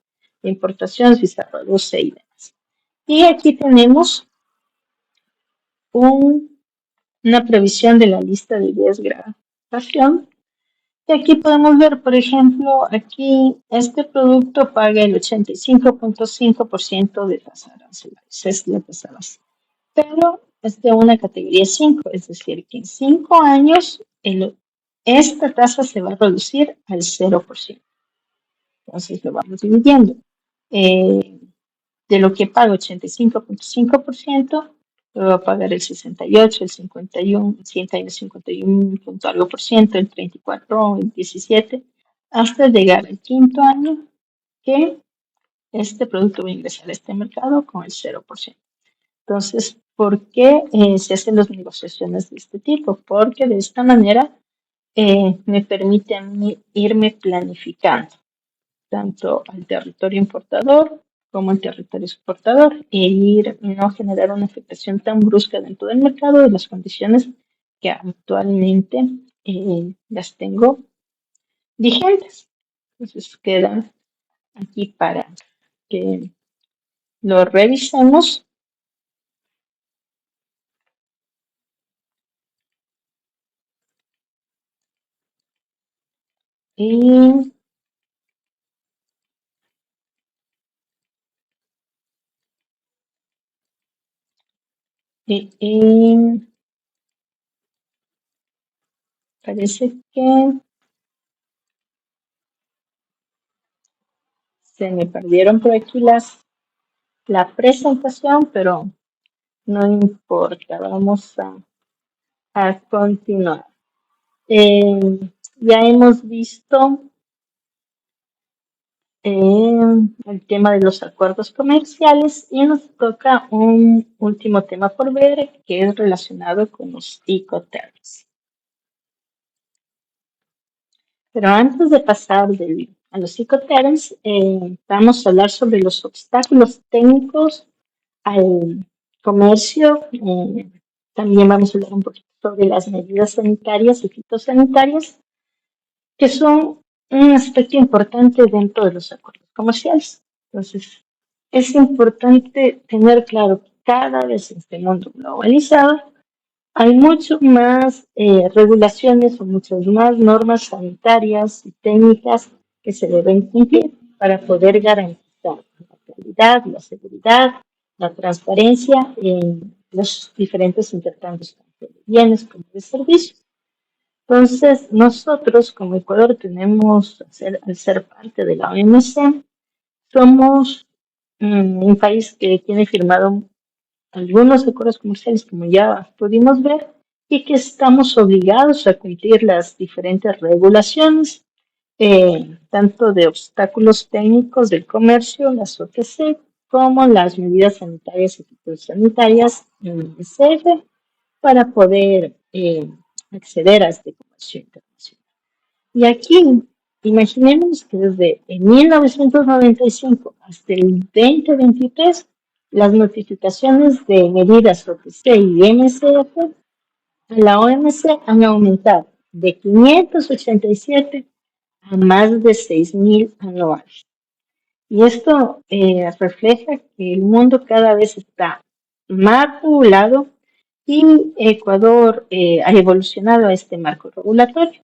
Speaker 1: importación, si se reduce y demás. Y aquí tenemos una previsión de la lista de desgravación. Y aquí podemos ver, por ejemplo, aquí este producto paga el 85.5% de tasa arancelaria. Esa es la tasa base. Pero es de una categoría 5, es decir, que en 5 años esta tasa se va a reducir al 0%. Entonces lo vamos dividiendo. Eh, de lo que pago 85.5%, lo va a pagar el 68, el 51, el 100 y el 51 punto algo por ciento, el 34, el 17, hasta llegar al quinto año que este producto va a ingresar a este mercado con el 0%. Entonces, ¿por qué se hacen las negociaciones de este tipo? Porque de esta manera me permite a mí irme planificando tanto al territorio importador como al territorio exportador e ir no generar una afectación tan brusca dentro del mercado de las condiciones que actualmente las tengo vigentes. Entonces queda aquí para que lo revisemos y parece que se me perdieron por aquí la presentación, pero no importa, vamos a continuar. Ya hemos visto el tema de los acuerdos comerciales y nos toca un último tema por ver que es relacionado con los Incoterms. Pero antes de pasar a los Incoterms, vamos a hablar sobre los obstáculos técnicos al comercio. También vamos a hablar un poquito sobre las medidas sanitarias y fitosanitarias, que son un aspecto importante dentro de los acuerdos comerciales. Entonces, es importante tener claro que cada vez en este mundo globalizado hay mucho más regulaciones o muchas más normas sanitarias y técnicas que se deben cumplir para poder garantizar la calidad, la seguridad, la transparencia en los diferentes intercambios tanto de bienes como de servicios. Entonces, nosotros como Ecuador tenemos, al ser parte de la OMC, somos un país que tiene firmado algunos acuerdos comerciales, como ya pudimos ver, y que estamos obligados a cumplir las diferentes regulaciones, tanto de obstáculos técnicos del comercio, las OTC, como las medidas sanitarias y fitosanitarias en el ICF, para poder acceder a este comercio internacional. Y aquí Imaginemos que desde 1995 hasta el 2023, las notificaciones de medidas OTC y MCF a la OMC han aumentado de 587 a más de 6.000 anuales. Y esto refleja que el mundo cada vez está más regulado y Ecuador ha evolucionado a este marco regulatorio.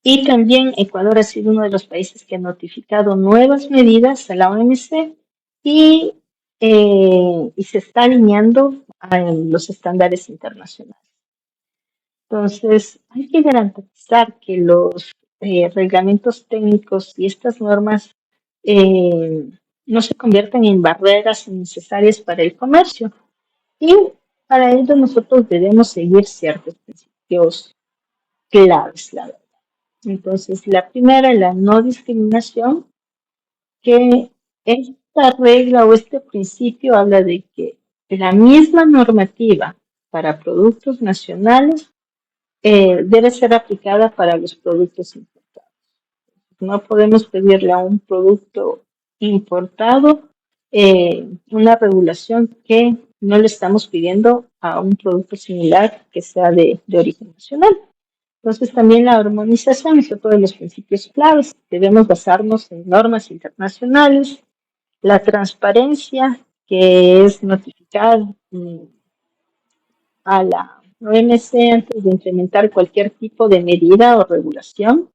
Speaker 1: Y también Ecuador ha sido uno de los países que ha notificado nuevas medidas a la OMC y, y se está alineando a los estándares internacionales. Entonces, hay que garantizar que los reglamentos técnicos y estas normas no se conviertan en barreras innecesarias para el comercio. Y para ello nosotros debemos seguir ciertos principios claves, la verdad. Entonces, la primera, la no discriminación, que esta regla o este principio habla de que la misma normativa para productos nacionales debe ser aplicada para los productos importados. No podemos pedirle a un producto importado una regulación que no le estamos pidiendo a un producto similar que sea de origen nacional. Entonces, también la armonización es otro de los principios claves. Debemos basarnos en normas internacionales, la transparencia, que es notificar a la OMC antes de implementar cualquier tipo de medida o regulación,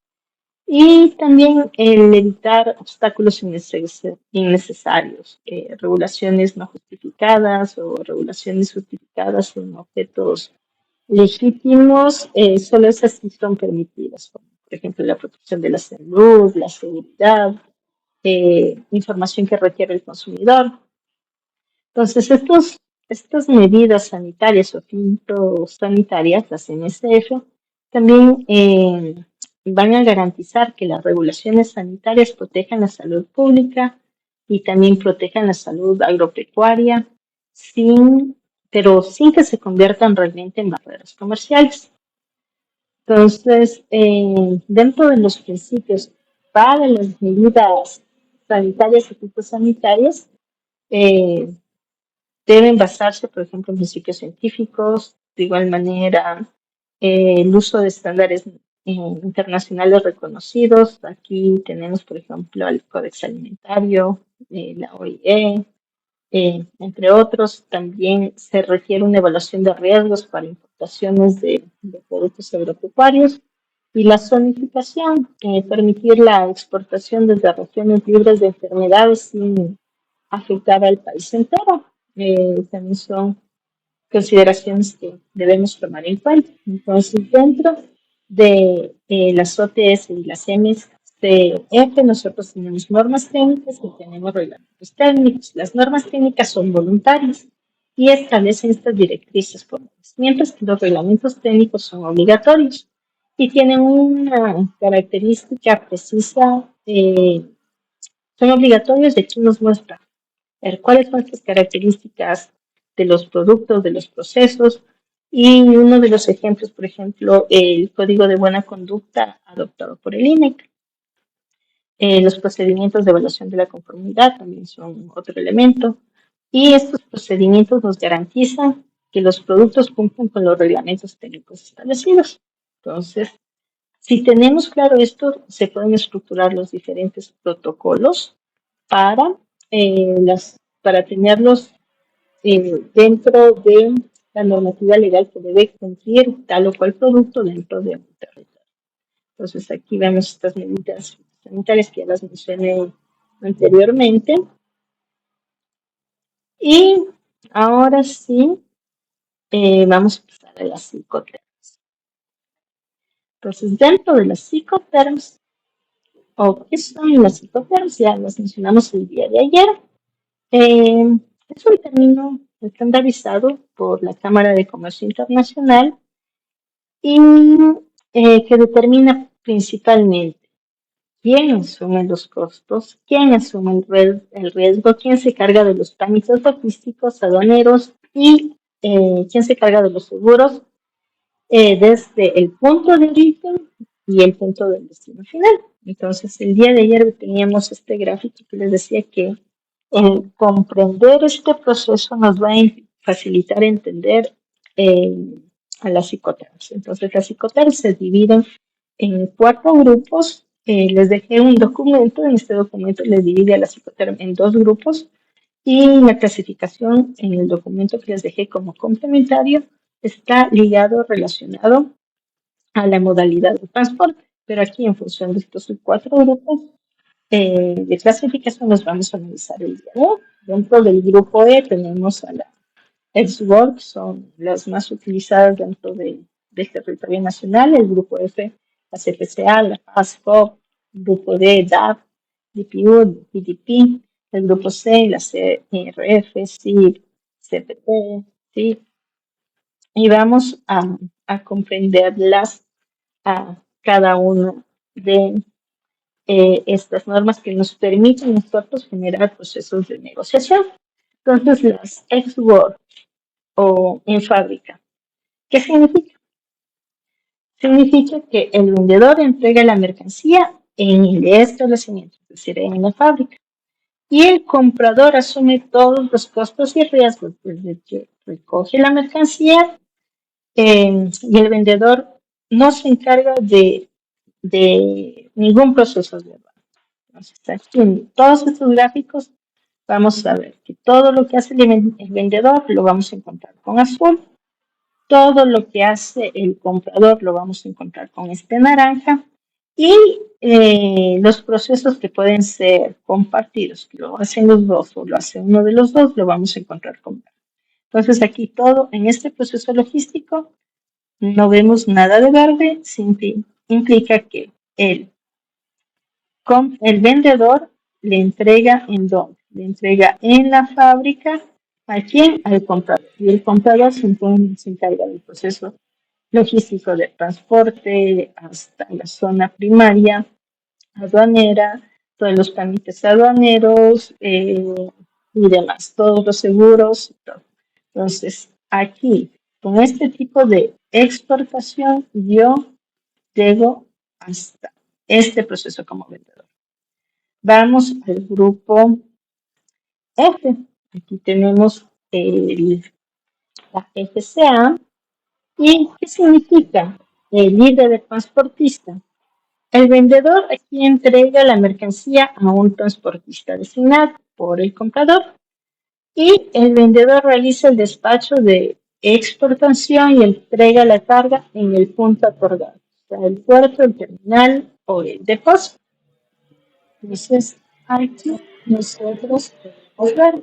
Speaker 1: y también el evitar obstáculos innecesarios, regulaciones no justificadas o regulaciones justificadas en objetos legítimos, solo esas sí son permitidas, como por ejemplo la protección de la salud, la seguridad, información que requiere el consumidor. Entonces, estas medidas sanitarias o fitosanitarias, las MSF, también van a garantizar que las regulaciones sanitarias protejan la salud pública y también protejan la salud agropecuaria, pero sin que se conviertan realmente en barreras comerciales. Entonces, dentro de los principios para las medidas sanitarias y fitosanitarias, deben basarse, por ejemplo, en principios científicos, de igual manera, el uso de estándares internacionales reconocidos. Aquí tenemos, por ejemplo, el Codex Alimentario, la OIE, entre otros. También se requiere una evaluación de riesgos para importaciones de productos agropecuarios y la zonificación, permitir la exportación desde regiones libres de enfermedades sin afectar al país entero. También son consideraciones que debemos tomar en cuenta. Entonces, dentro de las OTS y las MCF, nosotros tenemos normas técnicas y tenemos reglamentos técnicos. Las normas técnicas son voluntarias y establecen estas directrices formales, mientras que los reglamentos técnicos son obligatorios y tienen una característica precisa, son obligatorios de quien nos muestra cuáles son estas características de los productos, de los procesos. Y uno de los ejemplos, por ejemplo, el Código de Buena Conducta adoptado por el INEC. Los procedimientos de evaluación de la conformidad también son otro elemento. Y estos procedimientos nos garantizan que los productos cumplen con los reglamentos técnicos establecidos. Entonces, si tenemos claro esto, se pueden estructurar los diferentes protocolos para, para tenerlos dentro de la normativa legal que debe cumplir tal o cual producto dentro de un territorio. Entonces, aquí vemos estas medidas sanitarias que ya las mencioné anteriormente. Y ahora sí, vamos a pasar a las psicoterms. Entonces, dentro de las psicoterms, ¿o qué son las psicoterms? Ya las mencionamos el día de ayer. Es un término estandarizado por la Cámara de Comercio Internacional y que determina principalmente quién asume los costos, quién asume el riesgo, quién se carga de los trámites logísticos, aduaneros y quién se carga de los seguros desde el punto de origen y el punto del destino final. Entonces, el día de ayer teníamos este gráfico que les decía que el comprender este proceso nos va a facilitar entender a las psicoterapia. Entonces, las psicoterapia se dividen en 4 grupos. Les dejé un documento, en este documento les divide a la psicoterapia en 2 grupos y la clasificación en el documento que les dejé como complementario está ligado, relacionado a la modalidad de transporte. Pero aquí, en función de estos 4 grupos de clasificación, los vamos a analizar el día de hoy. Dentro del grupo E tenemos a la X-Work, son las más utilizadas dentro del territorio nacional. El grupo F, la CPCA, la PASCO, el grupo D, DAP, DPU, PDP, el grupo C, la CRF, CIP, CPT, ¿sí? Y vamos a comprenderlas a cada una de estas normas que nos permiten nosotros generar procesos de negociación. Entonces, las ex-work o en fábrica, ¿qué significa? Significa que el vendedor entrega la mercancía en el establecimiento, es decir, en la fábrica, y el comprador asume todos los costos y riesgos desde que recoge la mercancía y el vendedor no se encarga de ningún proceso de verdad. Entonces, aquí en todos estos gráficos vamos a ver que todo lo que hace el vendedor lo vamos a encontrar con azul, todo lo que hace el comprador lo vamos a encontrar con este naranja y los procesos que pueden ser compartidos, que lo hacen los dos o lo hace uno de los dos, lo vamos a encontrar con verde. Entonces aquí todo en este proceso logístico no vemos nada de verde, implica que el vendedor le entrega en dónde, le entrega en la fábrica. ¿A quién? Al comprador. Y el comprador se encarga del proceso logístico de transporte hasta la zona primaria, aduanera, todos los trámites aduaneros y demás, todos los seguros y todo. Entonces, aquí, con este tipo de exportación, yo llego hasta este proceso como vendedor. Vamos al grupo F. Aquí tenemos la FCA. ¿Y qué significa el líder de transportista? El vendedor aquí entrega la mercancía a un transportista designado por el comprador y el vendedor realiza el despacho de exportación y entrega la carga en el punto acordado, o sea, el puerto, el terminal o el depósito. Entonces, aquí nosotros podemos ver.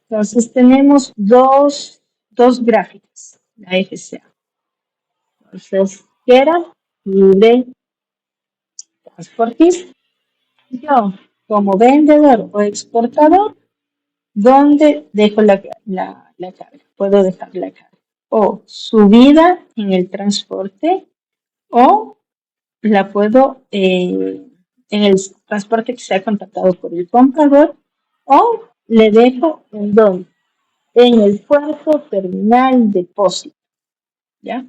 Speaker 1: Entonces, tenemos dos gráficas, la FCA. Entonces, ¿qué era? Libre transportista. Yo, como vendedor o exportador, ¿dónde dejo la carga? Puedo dejar la carga. O subida en el transporte o la puedo en el transporte que sea contratado por el comprador o le dejo en donde, en el puerto, terminal, depósito, ¿ya?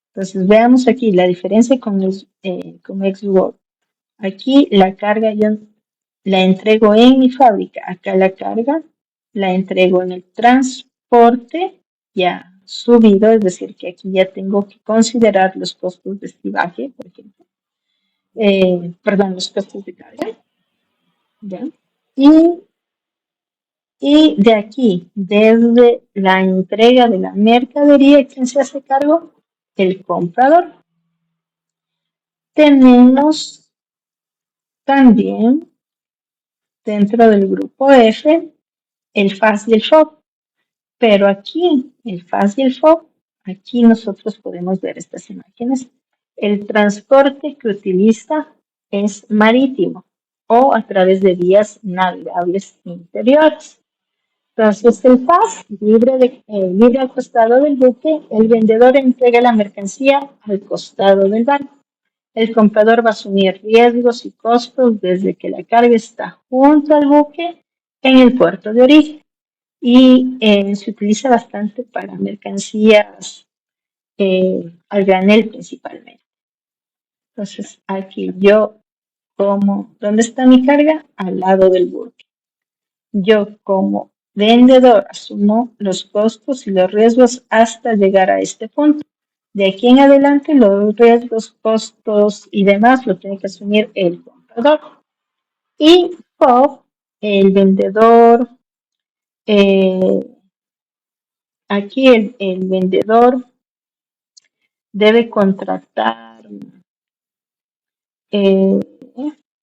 Speaker 1: Entonces veamos aquí la diferencia con Xwork. Aquí la carga yo la entrego en mi fábrica, acá la carga la entrego en el transporte ya subido, es decir, que aquí ya tengo que considerar los costos de estibaje, por ejemplo. Perdón, los costos de carga, ¿ya? Y de aquí, desde la entrega de la mercadería, ¿quién se hace cargo? El comprador. Tenemos también dentro del grupo F el FAS y el FOB, pero aquí el FAS y el FOB, aquí nosotros podemos ver estas imágenes. El transporte que utiliza es marítimo o a través de vías navegables interiores. Entonces, el FAS, libre al costado del buque, el vendedor entrega la mercancía al costado del barco. El comprador va a asumir riesgos y costos desde que la carga está junto al buque en el puerto de origen. Y se utiliza bastante para mercancías al granel principalmente. Entonces, aquí yo como, ¿dónde está mi carga? Al lado del buque. Yo como vendedor asumo los costos y los riesgos hasta llegar a este punto. De aquí en adelante los riesgos, costos y demás lo tiene que asumir el comprador. Y FOB, el vendedor, eh, aquí el vendedor debe contratar, eh,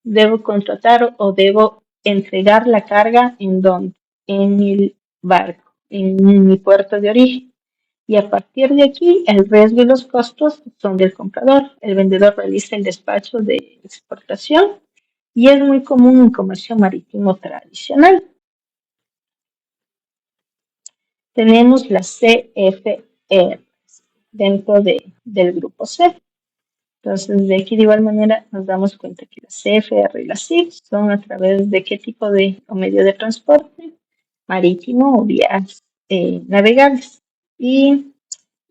Speaker 1: debo contratar o debo entregar la carga en donde, en el barco, en mi puerto de origen. Y a partir de aquí, el riesgo y los costos son del comprador. El vendedor realiza el despacho de exportación y es muy común en comercio marítimo tradicional. Tenemos la CFR dentro del grupo C. Entonces, de aquí de igual manera nos damos cuenta que la CFR y la CIF son a través de qué tipo de o medio de transporte marítimo o vías navegables. Y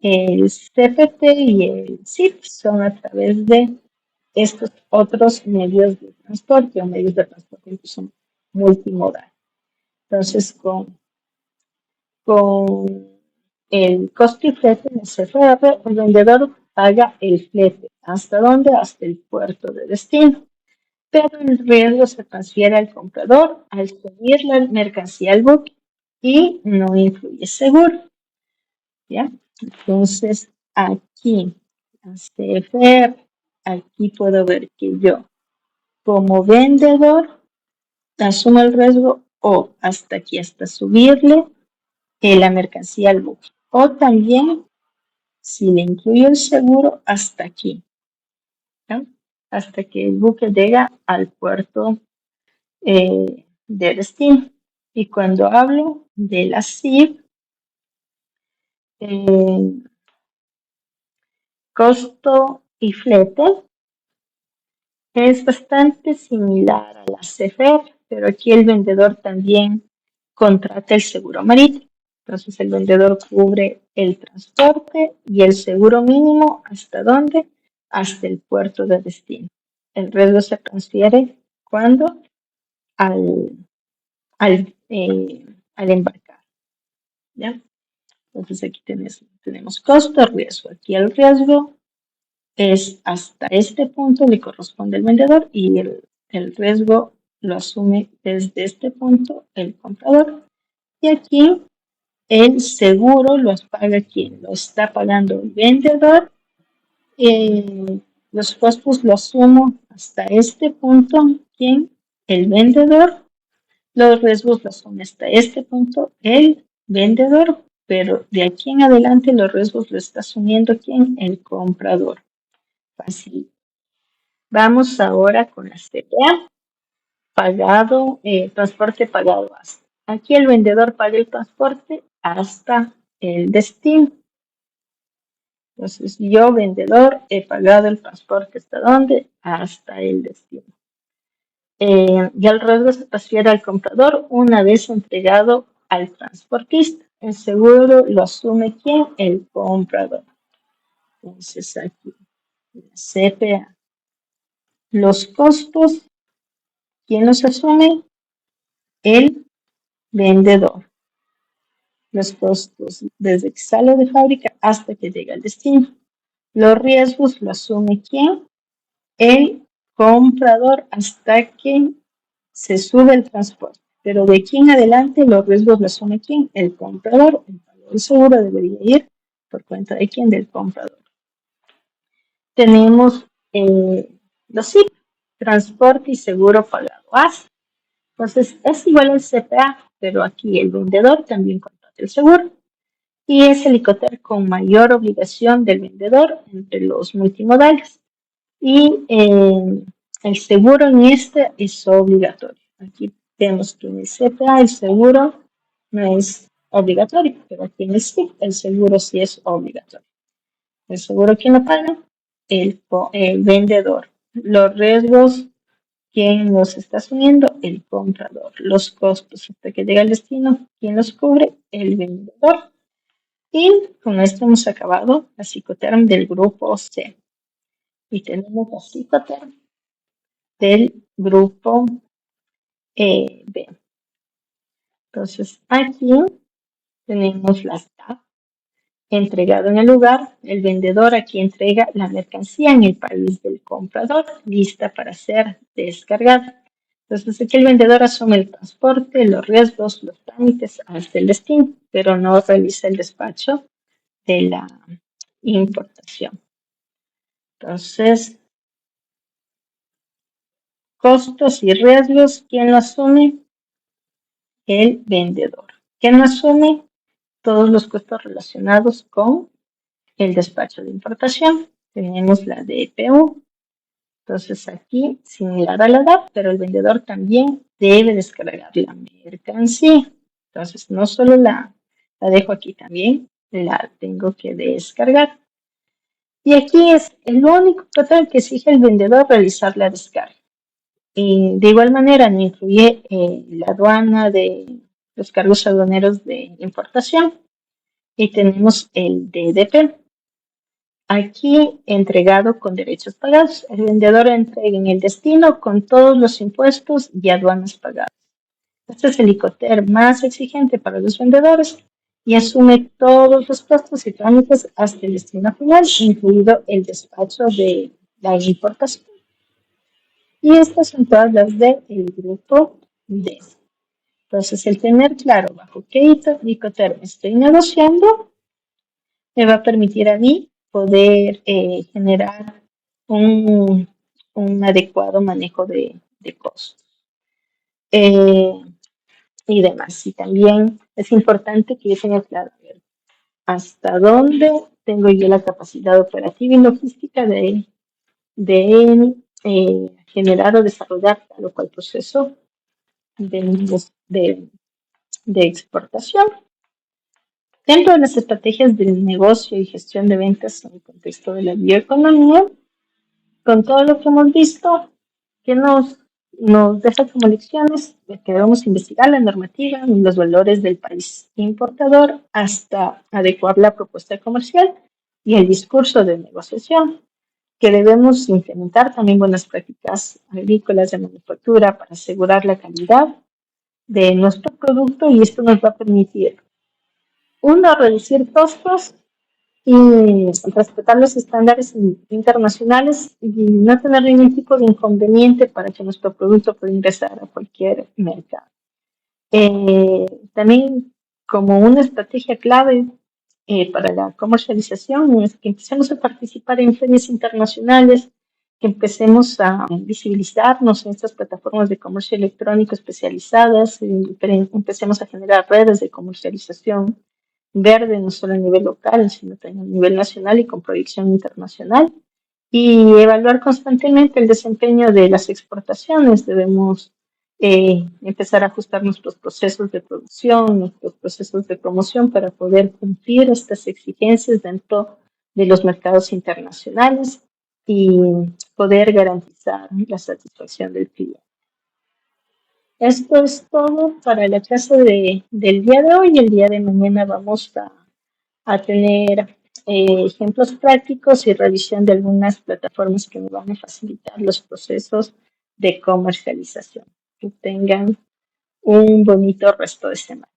Speaker 1: el CFT y el CIF son a través de estos otros medios de transporte o medios de transporte que son multimodal. Entonces, con el costo y flete en el CFR, el vendedor paga el flete. ¿Hasta dónde? Hasta el puerto de destino. Pero el riesgo se transfiere al comprador al subir la mercancía al buque y no incluye seguro. ¿Ya? Entonces, aquí, la CFR, aquí puedo ver que yo, como vendedor, asumo el riesgo o hasta aquí, hasta subirle la mercancía al buque. O también, si le incluyo el seguro, hasta aquí, ¿no? Hasta que el buque llega al puerto de destino. Y cuando hablo de la CIF, costo y flete, es bastante similar a la CFR, pero aquí el vendedor también contrata el seguro marítimo. Entonces el vendedor cubre el transporte y el seguro mínimo ¿hasta dónde? Hasta el puerto de destino. El riesgo se transfiere cuando al, al embarcar. ¿Ya? Entonces aquí tenemos costo, riesgo. Aquí el riesgo es hasta este punto le corresponde al vendedor y el riesgo lo asume desde este punto el comprador. Y aquí el seguro lo paga quien lo está pagando el vendedor. Los costos lo asumo hasta este punto quien el vendedor. Los riesgos los asume hasta este punto el vendedor, pero de aquí en adelante los riesgos lo está asumiendo quien el comprador. Fácil. Vamos ahora con la CPA, pagado, transporte pagado hasta. Aquí el vendedor paga el transporte hasta el destino. Entonces yo, vendedor, he pagado el transporte hasta dónde? Hasta el destino. Y el riesgo se transfiere al comprador una vez entregado al transportista. El seguro lo asume ¿quién? El comprador. Entonces aquí, la CPA. Los costos, ¿quién los asume? El vendedor. Los costos desde que sale de fábrica hasta que llega al destino. Los riesgos lo asume ¿quién? El comprador hasta que se sube el transporte. Pero de aquí en adelante los riesgos los asume ¿quién? El comprador. El seguro debería ir por cuenta de quién? Del comprador. Tenemos los CIP, transporte y seguro pagado hasta. Entonces es igual al CPA, pero aquí el vendedor también contrata el seguro. Y es el ICOTER con mayor obligación del vendedor entre los multimodales. Y el seguro en este es obligatorio. Aquí vemos que en el CPA el seguro no es obligatorio, pero aquí en el SIC el seguro sí es obligatorio. El seguro, ¿quién lo paga? El vendedor. Los riesgos, ¿quién los está asumiendo? El comprador. Los costos hasta que llega al destino, ¿quién los cubre? El vendedor. Y con esto hemos acabado la psicoterm del grupo C. Y tenemos la psicoterm del grupo B. Entonces, aquí tenemos las tab. Entregado en el lugar, el vendedor aquí entrega la mercancía en el país del comprador, lista para ser descargada. Entonces aquí el vendedor asume el transporte, los riesgos, los trámites hasta el destino, pero no realiza el despacho de la importación. Entonces, costos y riesgos, ¿quién lo asume? El vendedor. ¿Quién lo asume? Todos los costos relacionados con el despacho de importación. Tenemos la DPU. Entonces aquí, similar a la DAP, pero el vendedor también debe descargar la mercancía. Entonces no solo la dejo aquí, también la tengo que descargar. Y aquí es el único total que exige el vendedor realizar la descarga. Y de igual manera no incluye la aduana de los cargos aduaneros de importación. Y tenemos el DDP. Aquí entregado con derechos pagados. El vendedor entrega en el destino con todos los impuestos y aduanas pagadas. Este es el ICOTER más exigente para los vendedores y asume todos los costos y trámites hasta el destino final, incluido el despacho de la importación. Y estas son todas las del grupo D. Entonces, el tener claro bajo qué ICOTER estoy negociando me va a permitir a mí poder generar un, adecuado manejo de costos y demás. Y también es importante que yo tenga claro hasta dónde tengo yo la capacidad operativa y logística de generar o desarrollar tal o cual proceso de, de exportación. Dentro de las estrategias del negocio y gestión de ventas en el contexto de la bioeconomía, con todo lo que hemos visto, que nos deja como lecciones que debemos investigar la normativa y los valores del país importador hasta adecuar la propuesta comercial y el discurso de negociación, que debemos implementar también buenas prácticas agrícolas de manufactura para asegurar la calidad de nuestro producto y esto nos va a permitir, uno, reducir costos y respetar los estándares internacionales y no tener ningún tipo de inconveniente para que nuestro producto pueda ingresar a cualquier mercado. También como una estrategia clave para la comercialización es que empecemos a participar en ferias internacionales, que empecemos a visibilizarnos en estas plataformas de comercio electrónico especializadas, empecemos a generar redes de comercialización verde, no solo a nivel local, sino también a nivel nacional y con proyección internacional. Y evaluar constantemente el desempeño de las exportaciones. Debemos empezar a ajustar nuestros procesos de producción, nuestros procesos de promoción para poder cumplir estas exigencias dentro de los mercados internacionales y poder garantizar la satisfacción del cliente. Esto es todo para la clase del día de hoy. El día de mañana vamos a tener ejemplos prácticos y revisión de algunas plataformas que me van a facilitar los procesos de comercialización. Que tengan un bonito resto de semana.